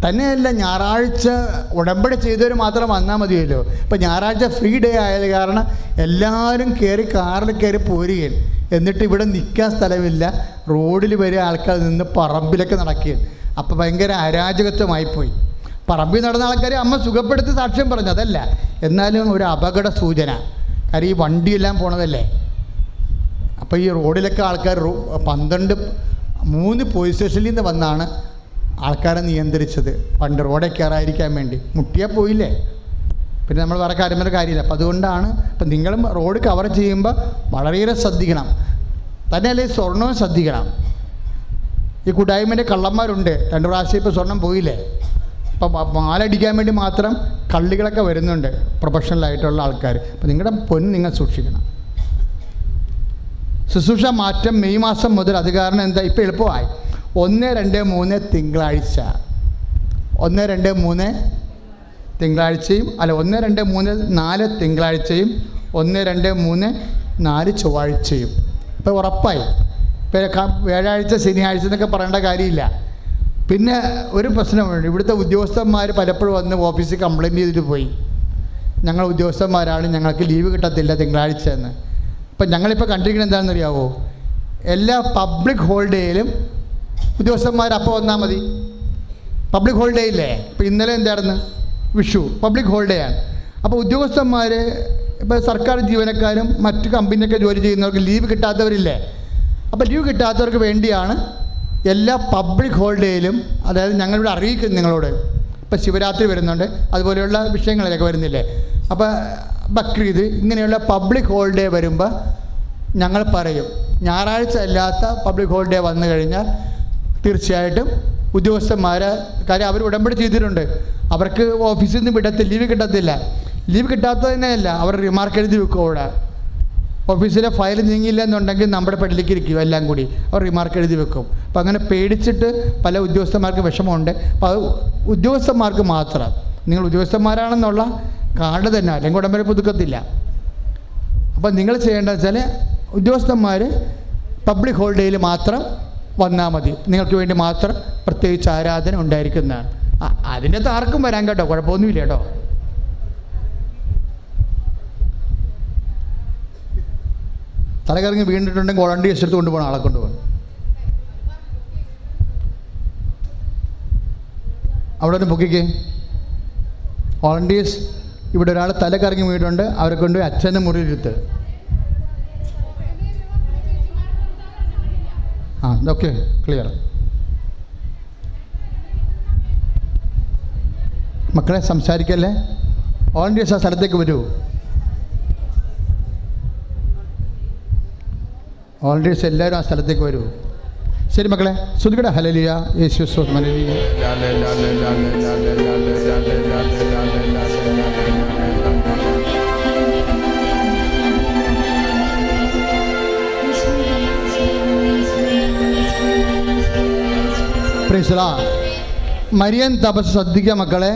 തന്നെയല്ല, ഞായറാഴ്ച ഉടമ്പടി ചെയ്തവർ മാത്രം വന്നാൽ മതിയല്ലോ. ഇപ്പോൾ ഞായറാഴ്ച ഫ്രീ ഡേ ആയത് കാരണം എല്ലാവരും കാറിൽ കയറി പോരുകയും എന്നിട്ട് ഇവിടെ നിൽക്കാൻ സ്ഥലമില്ല, റോഡിൽ വരെ ആൾക്കാർ നിന്ന് പറമ്പിലൊക്കെ നടക്കുകയും. അപ്പോൾ ഭയങ്കര അരാജകത്വമായിപ്പോയി. പറമ്പിൽ നടന്ന ആൾക്കാരെ അമ്മ സുഖപ്പെടുത്തി സാക്ഷ്യം പറഞ്ഞു, അതല്ല. എന്നാലും ഒരു അപകട സൂചന. കാര്യം ഈ വണ്ടിയെല്ലാം പോണതല്ലേ. അപ്പോൾ ഈ റോഡിലൊക്കെ ആൾക്കാർ 3 പോലീസ് സ്റ്റേഷനിൽ നിന്ന് വന്നാണ് ആൾക്കാരെ നിയന്ത്രിച്ചത്. പണ്ട് റോഡിൽ കയറാതിരിക്കാൻ വേണ്ടി. മുട്ടിയാൽ പോയില്ലേ, പിന്നെ നമ്മൾ വേറെ കാര്യമില്ല. അപ്പോൾ അതുകൊണ്ടാണ് ഇപ്പം നിങ്ങളും റോഡ് കവർ ചെയ്യുമ്പോൾ വളരെയേറെ ശ്രദ്ധിക്കണം. തന്നെയല്ലേ സ്വർണവും ശ്രദ്ധിക്കണം. ഈ കൂട്ടായ്മൻ്റെ കള്ളന്മാരുണ്ട്. 2 പ്രാവശ്യം ഇപ്പോൾ സ്വർണം പോയില്ലേ. അപ്പം മാലടിക്കാൻ വേണ്ടി മാത്രം കള്ളികളൊക്കെ വരുന്നുണ്ട്, പ്രൊഫഷണലായിട്ടുള്ള ആൾക്കാർ. അപ്പം നിങ്ങളുടെ പൊന്ന് നിങ്ങൾ സൂക്ഷിക്കണം. ശുശ്രൂഷ മാറ്റം മെയ് മാസം മുതൽ. അത് കാരണം എന്താ? ഇപ്പോൾ എളുപ്പമായി. 1, 2, 3 തിങ്കളാഴ്ച. 1, 2, 3 തിങ്കളാഴ്ചയും 1, 2, 3 4 തിങ്കളാഴ്ചയും 1, 2, 3 4 ചൊവ്വാഴ്ചയും. ഇപ്പോൾ ഉറപ്പായി. ഇപ്പോൾ വ്യാഴാഴ്ച ശനിയാഴ്ച എന്നൊക്കെ പറയേണ്ട കാര്യമില്ല. പിന്നെ ഒരു പ്രശ്നമുണ്ട്. ഇവിടുത്തെ ഉദ്യോഗസ്ഥന്മാർ പലപ്പോഴും വന്ന് ഓഫീസിൽ കംപ്ലയിൻറ്റ് ചെയ്തിട്ട് പോയി, ഞങ്ങൾ ഉദ്യോഗസ്ഥന്മാരാണ്, ഞങ്ങൾക്ക് ലീവ് കിട്ടത്തില്ല തിങ്കളാഴ്ച എന്ന്. അപ്പം ഞങ്ങളിപ്പോൾ കണ്ടിരിക്കുന്നത് എന്താണെന്ന് അറിയാമോ? എല്ലാ പബ്ലിക് ഹോളിഡേയിലും ഉദ്യോഗസ്ഥന്മാർ അപ്പോൾ വന്നാൽ മതി. പബ്ലിക് ഹോളിഡേ ഇല്ലേ? ഇപ്പോൾ ഇന്നലെ എന്തായിരുന്നു? വിഷു. പബ്ലിക് ഹോളിഡേ ആണ്. അപ്പോൾ ഉദ്യോഗസ്ഥന്മാർ, ഇപ്പോൾ സർക്കാർ ജീവനക്കാരും മറ്റ് കമ്പനിയൊക്കെ ജോലി ചെയ്യുന്നവർക്ക് ലീവ് കിട്ടാത്തവരില്ലേ? അപ്പോൾ ലീവ് കിട്ടാത്തവർക്ക് വേണ്ടിയാണ് എല്ലാ പബ്ലിക് ഹോളിഡേയിലും, അതായത് ഞങ്ങളിവിടെ അറിയിക്കും നിങ്ങളോട്. ഇപ്പോൾ ശിവരാത്രി വരുന്നുണ്ട്, അതുപോലെയുള്ള വിഷയങ്ങളിലൊക്കെ വരുന്നില്ലേ. അപ്പോൾ ബക്രീദ് ഇങ്ങനെയുള്ള പബ്ലിക് ഹോളിഡേ വരുമ്പോൾ ഞങ്ങൾ പറയും, ഞായറാഴ്ച അല്ലാത്ത പബ്ലിക് ഹോളിഡേ വന്നു കഴിഞ്ഞാൽ തീർച്ചയായിട്ടും ഉദ്യോഗസ്ഥന്മാർ, കാര്യം അവർ ഉടമ്പടി ചെയ്തിട്ടുണ്ട്, അവർക്ക് ഓഫീസിൽ നിന്ന് വിടത്തില്ല, ലീവ് കിട്ടത്തില്ല. ലീവ് കിട്ടാത്തത് തന്നെയല്ല, അവർ റിമാർക്ക് എഴുതി വെക്കും. അവിടെ ഓഫീസിലെ ഫയൽ നീങ്ങിയില്ല എന്നുണ്ടെങ്കിൽ നമ്മുടെ പള്ളിക്ക് ഇരിക്കും എല്ലാം കൂടി, അവർ റിമാർക്ക് എഴുതി വെക്കും. അപ്പം അങ്ങനെ പേടിച്ചിട്ട് പല ഉദ്യോഗസ്ഥന്മാർക്ക് വിഷമമുണ്ട്. അപ്പോൾ അത് ഉദ്യോഗസ്ഥന്മാർക്ക് മാത്രം, നിങ്ങൾ ഉദ്യോഗസ്ഥന്മാരാണെന്നുള്ള കാർഡ് തന്നെ, അല്ലെങ്കിൽ ഉടമ്പടി പുതുക്കത്തില്ല. അപ്പം നിങ്ങൾ ചെയ്യേണ്ടത് വെച്ചാൽ ഉദ്യോഗസ്ഥന്മാർ പബ്ലിക് ഹോളിഡേയിൽ മാത്രം വന്നാൽ മതി. നിങ്ങൾക്ക് വേണ്ടി മാത്രം പ്രത്യേകിച്ച് ആരാധന ഉണ്ടായിരിക്കുന്നതാണ്. അതിൻ്റെ അകത്ത് ആർക്കും വരാൻ കേട്ടോ, കുഴപ്പമൊന്നുമില്ല കേട്ടോ. തലകറങ്ങി വീണിട്ടുണ്ടെങ്കിൽ വോളണ്ടിയേഴ്സ് എടുത്ത് കൊണ്ടുപോകണം, ആളെ കൊണ്ടുപോകണം. അവിടെ ഒന്ന് പൊക്കിക്കേ. വോളണ്ടിയേഴ്സ്, ഇവിടെ ഒരാൾ തലകറങ്ങി വീണിട്ടുണ്ട്, അവരെ കൊണ്ടുപോയി അച്ഛൻ്റെ മുറിയിലിരുത്ത്. ഇതൊക്കെ ക്ലിയർ. മക്കളെ സംസാരിക്കല്ലേ, വോളണ്ടിയേഴ്സ് ആ സ്ഥലത്തേക്ക് വരൂ. വോളണ്ടിയേഴ്സ് എല്ലാവരും ആ സ്ഥലത്തേക്ക് വരൂ. ശരി മക്കളെ, ശ്രുതികട ഹല്ലേലൂയ, യേശു ഹല്ലേലൂയ. മരിയൻ തപസ് ശ്രദ്ധിക്കുക മക്കളെ.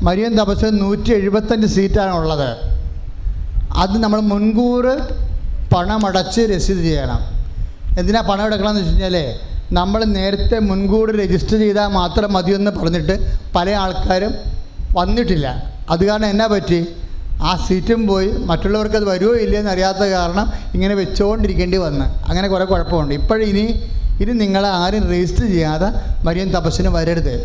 മരിയൻ തപസ് 175 സീറ്റാണ് ഉള്ളത്. അത് നമ്മൾ മുൻകൂർ പണമടച്ച് രസീത് ചെയ്യണം. എന്തിനാ പണം എടുക്കണമെന്ന് വെച്ച് കഴിഞ്ഞാൽ, നമ്മൾ നേരത്തെ മുൻകൂർ രജിസ്റ്റർ ചെയ്താൽ മാത്രം മതിയെന്ന് പറഞ്ഞിട്ട് പല ആൾക്കാരും വന്നിട്ടില്ല. അത് കാരണം എന്നാ പറ്റി, ആ സീറ്റും പോയി, മറ്റുള്ളവർക്ക് അത് വരുമോ ഇല്ലയെന്ന് അറിയാത്ത കാരണം ഇങ്ങനെ വെച്ചുകൊണ്ടിരിക്കേണ്ടി വന്ന്, അങ്ങനെ കുറേ കുഴപ്പമുണ്ട്. ഇനി നിങ്ങൾ ആരും രജിസ്റ്റർ ചെയ്യാതെ മരിയൻ തപസ്സിന് വരരുത്.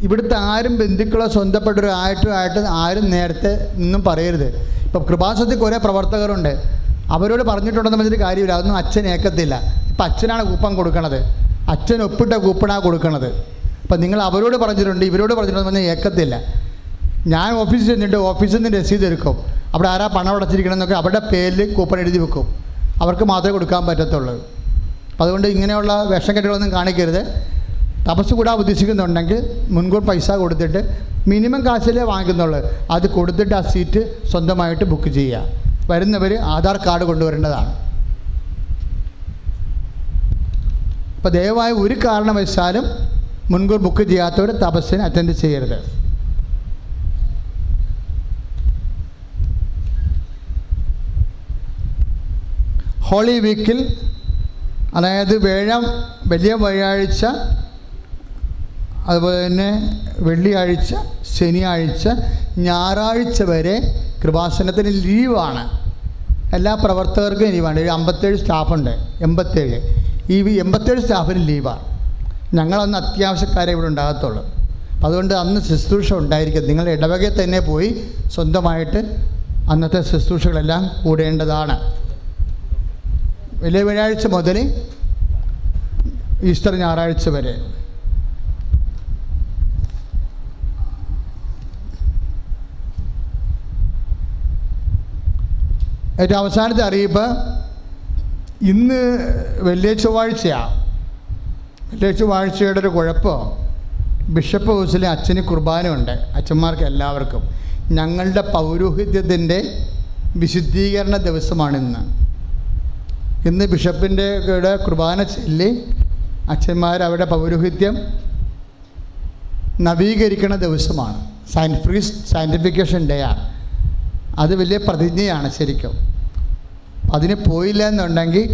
ഇവിടുത്തെ ആരും ബന്ധുക്കളോ സ്വന്തപ്പെട്ടവരോ ആയിട്ട് ആരും നേരത്തെ നിന്നും പറയരുത്. ഇപ്പം കൃപാസനത്തിൽ കുറേ പ്രവർത്തകരുണ്ട്, അവരോട് പറഞ്ഞിട്ടുണ്ടെന്ന് പറഞ്ഞിട്ട് കാര്യമില്ല, അതൊന്നും അച്ഛൻ ഏക്കത്തില്ല. ഇപ്പം അച്ഛനാണ് കൂപ്പൺ കൊടുക്കണത്, അച്ഛൻ ഒപ്പിട്ട കൂപ്പണാണ് കൊടുക്കണത്. അപ്പം നിങ്ങൾ അവരോട് പറഞ്ഞിട്ടുണ്ട്, ഇവരോട് പറഞ്ഞിട്ടുണ്ടെന്ന് പറഞ്ഞാൽ ഏക്കത്തില്ല. ഞാൻ ഓഫീസിൽ ചെന്നിട്ട് ഓഫീസിൽ നിന്ന് രസീത് എടുക്കും, അവിടെ ആരാ പണം അടച്ചിരിക്കണമെന്നൊക്കെ അവരുടെ പേരിൽ കൂപ്പൺ എഴുതി വെക്കും, അവർക്ക് മാത്രമേ കൊടുക്കാൻ പറ്റത്തുള്ളൂ. അപ്പം അതുകൊണ്ട് ഇങ്ങനെയുള്ള വിഷക്കെട്ടുകളൊന്നും കാണിക്കരുത്. തപസ് കൂടാൻ ഉദ്ദേശിക്കുന്നുണ്ടെങ്കിൽ മുൻകൂർ പൈസ കൊടുത്തിട്ട്, മിനിമം കാശിലേ വാങ്ങിക്കുന്നുള്ളൂ, അത് കൊടുത്തിട്ട് ആ സീറ്റ് സ്വന്തമായിട്ട് ബുക്ക് ചെയ്യുക. വരുന്നവർ ആധാർ കാർഡ് കൊണ്ടുവരേണ്ടതാണ്. അപ്പോൾ ദയവായി ഒരു കാരണവശാലും മുൻകൂർ ബുക്ക് ചെയ്യാത്തവർ തപസ്സിന് അറ്റൻഡ് ചെയ്യരുത്. ഹോളി വീക്കിൽ, അതായത് വലിയ വ്യാഴാഴ്ച, അതുപോലെ തന്നെ വെള്ളിയാഴ്ച, ശനിയാഴ്ച, ഞായറാഴ്ച വരെ കൃപാസനത്തിന് ലീവാണ്. എല്ലാ പ്രവർത്തകർക്കും ലീവാണ്. 57 സ്റ്റാഫുണ്ട്, 87. ഈ 87 സ്റ്റാഫിന് ലീവാണ്. ഞങ്ങളന്ന് അത്യാവശ്യക്കാരെ ഇവിടെ ഉണ്ടാകത്തുള്ളൂ. അതുകൊണ്ട് അന്ന് ശുശ്രൂഷ ഉണ്ടായിരിക്കും. നിങ്ങൾ ഇടവകയിൽ തന്നെ പോയി സ്വന്തമായിട്ട് അന്നത്തെ ശുശ്രൂഷകളെല്ലാം കൂടേണ്ടതാണ്. വലിയ വ്യാഴാഴ്ച മുതൽ ഈസ്റ്റർ ഞായറാഴ്ച വരെ. ഏറ്റവും അവസാനത്തെ അറിയിപ്പ്, ഇന്ന് വെള്ളിയ ചൊവ്വാഴ്ചയാണ്. വെള്ളിയ ചൊവ്വാഴ്ചയുടെ ഒരു കുഴപ്പം, ബിഷപ്പ് ഹൗസിലെ അച്ഛന് കുർബാനയുണ്ട്, അച്ഛന്മാർക്ക് എല്ലാവർക്കും. ഞങ്ങളുടെ പൗരോഹിത്യത്തിൻ്റെ വിശുദ്ധീകരണ ദിവസമാണിന്ന്. ഇന്ന് ബിഷപ്പിൻ്റെ കൂടെ കുർബാന ചൊല്ലി അച്ഛന്മാർ അവരുടെ പൗരോഹിത്യം നവീകരിക്കുന്ന ദിവസമാണ്. സയൻറ്റിഫിക്കേഷൻ ഡേ ആണ്. അത് വലിയ പ്രതിജ്ഞയാണ് ശരിക്കും. അതിന് പോയില്ല എന്നുണ്ടെങ്കിൽ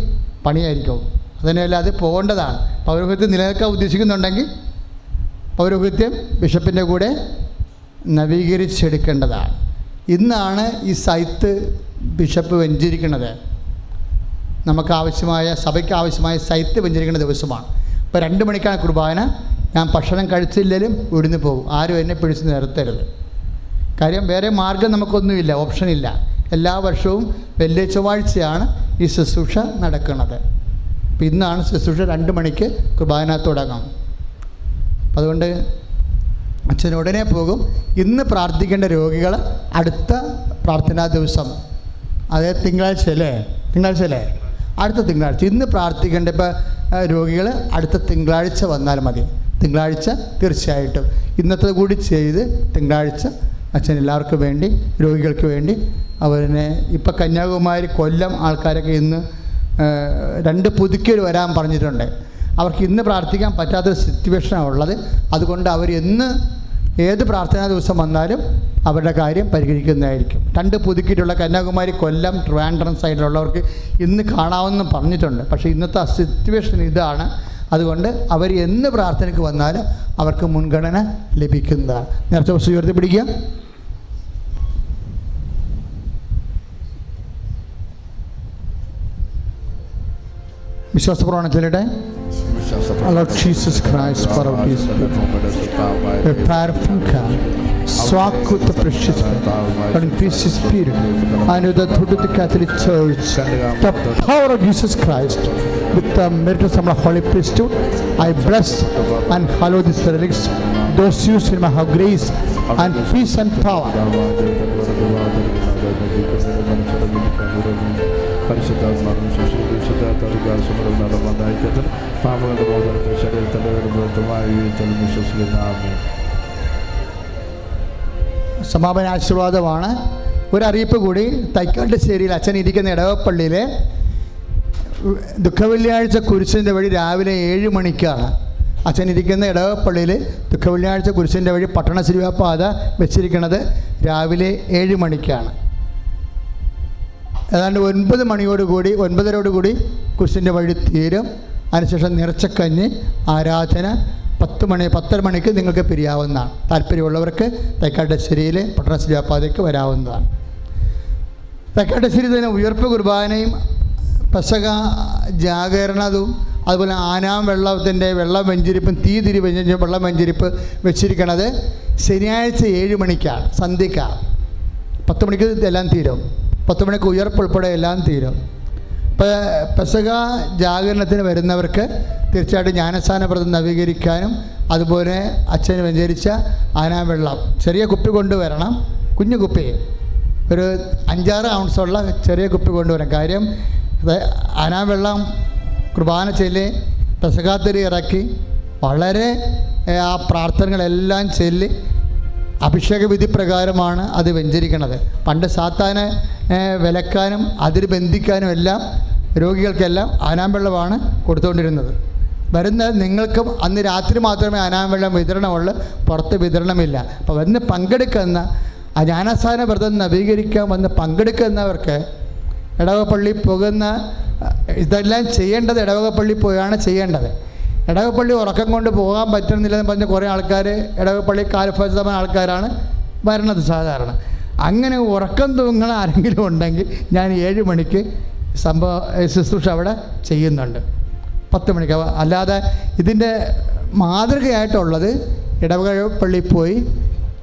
പണിയായിരിക്കും. അതിനല്ല, അത് പോകേണ്ടതാണ്. പൗരോഹിത്യം നിലനിൽക്കാൻ ഉദ്ദേശിക്കുന്നുണ്ടെങ്കിൽ പൗരോഹിത്യം ബിഷപ്പിൻ്റെ കൂടെ നവീകരിച്ചെടുക്കേണ്ടതാണ്. ഇന്നാണ് ഈ സൈത്ത് ബിഷപ്പ് വെഞ്ചരിക്കുന്നത്. നമുക്കാവശ്യമായ, സഭയ്ക്ക് ആവശ്യമായ സൈത്ത് വെഞ്ചരിക്കുന്ന ദിവസമാണ്. ഇപ്പോൾ 2 മണിക്കാണ് കുർബാന. ഞാൻ ഭക്ഷണം കഴിച്ചില്ലെങ്കിലും ഇവിടുന്ന് പോകും. ആരും എന്നെ പിടിച്ച് നിർത്തരുത്. കാര്യം വേറെ മാർഗം നമുക്കൊന്നുമില്ല, ഓപ്ഷനില്ല. എല്ലാ വർഷവും വെള്ളി ചൊവ്വാഴ്ചയാണ് ഈ ശുശ്രൂഷ നടക്കുന്നത്. അപ്പോൾ ഇന്നാണ് ശുശ്രൂഷ. 2 മണിക്ക് കുർബാന തുടങ്ങും. അതുകൊണ്ട് അച്ഛൻ ഉടനെ പോകും. ഇന്ന് പ്രാർത്ഥിക്കേണ്ട രോഗികൾ അടുത്ത പ്രാർത്ഥനാ ദിവസം, അതായത് തിങ്കളാഴ്ച അല്ലേ, അടുത്ത തിങ്കളാഴ്ച. ഇന്ന് പ്രാർത്ഥിക്കേണ്ട ഇപ്പോൾ രോഗികൾ അടുത്ത തിങ്കളാഴ്ച വന്നാൽ മതി. തിങ്കളാഴ്ച തീർച്ചയായിട്ടും ഇന്നത്തെ കൂടി ചെയ്ത് തിങ്കളാഴ്ച അച്ഛൻ എല്ലാവർക്കും വേണ്ടി, രോഗികൾക്ക് വേണ്ടി. അവരെ ഇപ്പം കന്യാകുമാരി, കൊല്ലം ആൾക്കാരൊക്കെ ഇന്ന് 2 പുതുക്കിൽ വരാൻ പറഞ്ഞിട്ടുണ്ട്. അവർക്ക് ഇന്ന് പ്രാർത്ഥിക്കാൻ പറ്റാത്തൊരു സിറ്റുവേഷനാണ് ഉള്ളത്. അതുകൊണ്ട് അവർ ഏത് പ്രാർത്ഥനാ ദിവസം വന്നാലും അവരുടെ കാര്യം പരിഹരിക്കുന്നതായിരിക്കും. 2 പുതുക്കിയിട്ടുള്ള കന്യാകുമാരി, കൊല്ലം, ട്രിവാൻഡ്രം സൈഡിലുള്ളവർക്ക് ഇന്ന് കാണാമെന്ന് പറഞ്ഞിട്ടുണ്ട്. പക്ഷേ ഇന്നത്തെ സിറ്റുവേഷൻ ഇതാണ്. അതുകൊണ്ട് അവർ എന്ന് പ്രാർത്ഥനയ്ക്ക് വന്നാലും അവർക്ക് മുൻഗണന ലഭിക്കുന്നതാണ്. നേരത്തെ ബസ് ഉയർത്തി പിടിക്കുക. വിശ്വാസപ്രമാണം ചൊല്ലട്ടെ. Lord Jesus Christ, pour out His Spirit, a powerful God, swak with the precious blood, and increase His Spirit, and with the truth of the Catholic Church, the power of Jesus Christ, with the merits of the Holy Priesthood, I bless and hallow these relics, those used in my have grace and peace and power. പരിശുദ്ധാത്മാവിനും പാപങ്ങളുടെ ബോധനത്തെ ശരീരത്തിൻ്റെ വിരുദ്ധമായി വിശ്വസിക്കുന്ന ആമേൻ. സമാപന ആശീർവാദമാണ്. ഒരറിയിപ്പ് കൂടി. തൈക്കാട്ടുശ്ശേരിയിൽ അച്ഛൻ ഇരിക്കുന്ന ഇടവപ്പള്ളിയിലെ ദുഃഖവെള്ളിയാഴ്ച കുരിശിൻ്റെ വഴി രാവിലെ 7 മണിക്കാണ്. അച്ഛൻ ഇരിക്കുന്ന ഇടവപ്പള്ളിയിൽ ദുഃഖവെള്ളിയാഴ്ച കുരിശിൻ്റെ വഴി പട്ടണ ശിലുവപ്പാത വെച്ചിരിക്കുന്നത് രാവിലെ 7 മണിക്കാണ്. ഏതാണ്ട് 9 മണിയോടുകൂടി 9:30 കുരിശിൻ്റെ വഴി തീരും. അതിനുശേഷം നിറച്ചക്കഞ്ഞ് ആരാധന 10 മണിക്ക് നിങ്ങൾക്ക് പിരിയാവുന്നതാണ്. താല്പര്യമുള്ളവർക്ക് തൈക്കാട്ടുശ്ശേരിയിൽ പട്ടണ ശിലുവപ്പാതയ്ക്ക് വരാവുന്നതാണ്. തൈക്കാട്ടുശ്ശേരി തന്നെ ഉയർപ്പ് കുർബാനയും പെസഹ ജാഗരണവും അതുപോലെ ആനാം വെള്ളത്തിൻ്റെ വെള്ളം വെഞ്ചിരിപ്പും തീതിരി വെള്ളം വെഞ്ചിരിപ്പ് വെച്ചിരിക്കുന്നത് ശനിയാഴ്ച 7 മണിക്കാണ്, സന്ധ്യയ്ക്കാണ്. 10 മണിക്ക് എല്ലാം തീരും. 10 മണിക്ക് ഉയർപ്പ് ഉൾപ്പെടെ എല്ലാം തീരും. ഇപ്പോൾ പെസഹ ജാഗരണത്തിന് വരുന്നവർക്ക് തീർച്ചയായിട്ടും ജ്ഞാനസ്നാന വ്രതം നവീകരിക്കാനും അതുപോലെ അച്ഛന് വെഞ്ചരിച്ച ആനാം വെള്ളം ചെറിയ കുപ്പി കൊണ്ടുവരണം. കുഞ്ഞു കുപ്പി, ഒരു 5-6 ഔൺസുള്ള ചെറിയ കുപ്പി കൊണ്ടുവരണം. കാര്യം ആനാം വെള്ളം കുർബാന ചൊല്ലി പെസഹാത്തിരി ഇറക്കി വളരെ ആ പ്രാർത്ഥനകളെല്ലാം ചൊല്ലി അഭിഷേക വിധി പ്രകാരമാണ് അത് വെഞ്ചരിക്കണത്. പണ്ട് സാത്താനെ വിലക്കാനും അതിൽ ബന്ധിക്കാനും എല്ലാം രോഗികൾക്കെല്ലാം ആനാം വെള്ളമാണ് കൊടുത്തുകൊണ്ടിരുന്നത്. വരുന്ന നിങ്ങൾക്കും അന്ന് രാത്രി മാത്രമേ ആനാം വെള്ളം വിതരണമുള്ളൂ, പുറത്ത് വിതരണമില്ല. അപ്പോൾ വന്ന് പങ്കെടുക്കുന്ന ആ ജ്ഞാനസ്നാന വ്രതം നവീകരിക്കാൻ വന്ന് പങ്കെടുക്കുന്നവർക്ക് ഇടവകപ്പള്ളി പോകുന്ന ഇതെല്ലാം ചെയ്യേണ്ടത് ഇടവകപ്പള്ളി പോയാണ് ചെയ്യേണ്ടത്. ഇടവകപ്പള്ളി ഉറക്കം കൊണ്ട് പോകാൻ പറ്റുന്നില്ലെന്ന് പറഞ്ഞ് കുറേ ആൾക്കാർ ഇടവകപ്പള്ളി കാലഫലമായ ആൾക്കാരാണ് വരണത് സാധാരണ. അങ്ങനെ ഉറക്കം തൂങ്ങണ ആരെങ്കിലും ഉണ്ടെങ്കിൽ ഞാൻ 7 മണിക്ക് ശുശ്രൂഷ അവിടെ ചെയ്യുന്നുണ്ട്, 10 മണിക്ക്. അല്ലാതെ ഇതിൻ്റെ മാതൃകയായിട്ടുള്ളത് ഇടവകപ്പള്ളി പോയി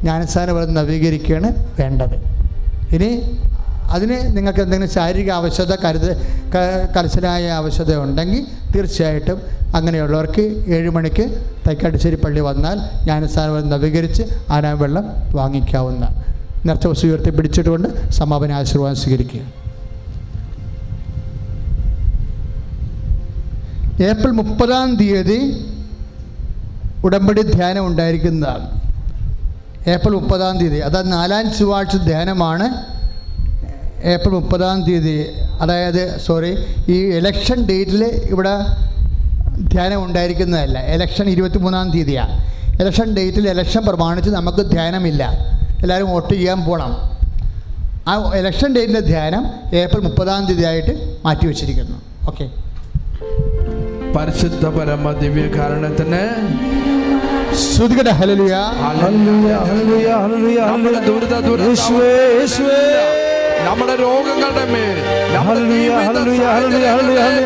ജ്ഞാനസ്നാന വ്രതം നവീകരിക്കുകയാണ് വേണ്ടത്. ഇനി അതിന് നിങ്ങൾക്ക് എന്തെങ്കിലും ശാരീരിക ആവശ്യത കർശനമായ ആവശ്യത ഉണ്ടെങ്കിൽ തീർച്ചയായിട്ടും അങ്ങനെയുള്ളവർക്ക് 7 മണിക്ക് തൈക്കാട്ടുശ്ശേരി പള്ളി വന്നാൽ ജ്ഞാനസ്നാന വ്രതം നവീകരിച്ച് ആനാം വെള്ളം വാങ്ങിക്കാവുന്ന. നേർച്ച വസ്തു ഉയർത്തി പിടിച്ചിട്ടുകൊണ്ട് സമാപന ആശീർവാദം സ്വീകരിക്കുക. ഏപ്രിൽ 30 ഉടമ്പടി ധ്യാനം ഉണ്ടായിരിക്കുന്നതാണ്. ഏപ്രിൽ 30 അതായത് 4-ാം ചൊവ്വാഴ്ച ധ്യാനമാണ്. ഏപ്രിൽ 30 അതായത് ഈ ഇലക്ഷൻ ഡേറ്റിൽ ഇവിടെ ധ്യാനം ഉണ്ടായിരിക്കുന്നതല്ല. ഇലക്ഷൻ 23 ഇലക്ഷൻ ഡേറ്റിൽ ഇലക്ഷൻ പ്രമാണിച്ച് നമുക്ക് ധ്യാനമില്ല. എല്ലാവരും വോട്ട് ചെയ്യാൻ പോകണം. ആ ഇലക്ഷൻ ഡേറ്റിൻ്റെ ധ്യാനം ഏപ്രിൽ 30 ആയിട്ട് മാറ്റിവെച്ചിരിക്കുന്നു. ഓക്കെ. പരിശുദ്ധ പരമ ദിവ്യ കാരണത്തിന് ശ്രുതികട ഹല്ലേലൂയ ഹല്ലേലൂയ ഹല്ലേലൂയ ഹല്ലേലൂയ. നമ്മുടെ നമ്മുടെ രോഗങ്ങളുടെ മേൽ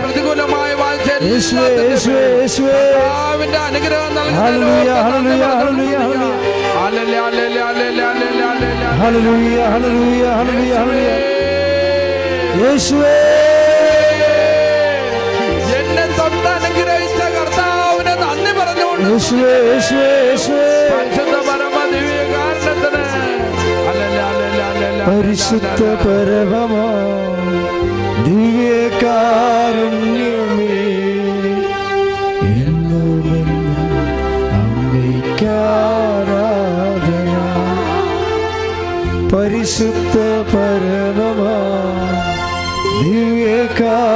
പ്രതികൂലമായ അനുഗ്രഹം എന്നെ തൊട്ട് അനുഗ്രഹിച്ച കർത്താവിനെ നന്ദി പറഞ്ഞുകൊണ്ട് പരിശുദ്ധ പരമ പരിശുദ്ധ പരമമാ ദിവ്യകാരുണ്യമേ, എന്നുമെന്നും അങ്ങേയ്ക്കാരാധന. പരിശുദ്ധ പരമമാ ദിവ്യകാരുണ്യമേ,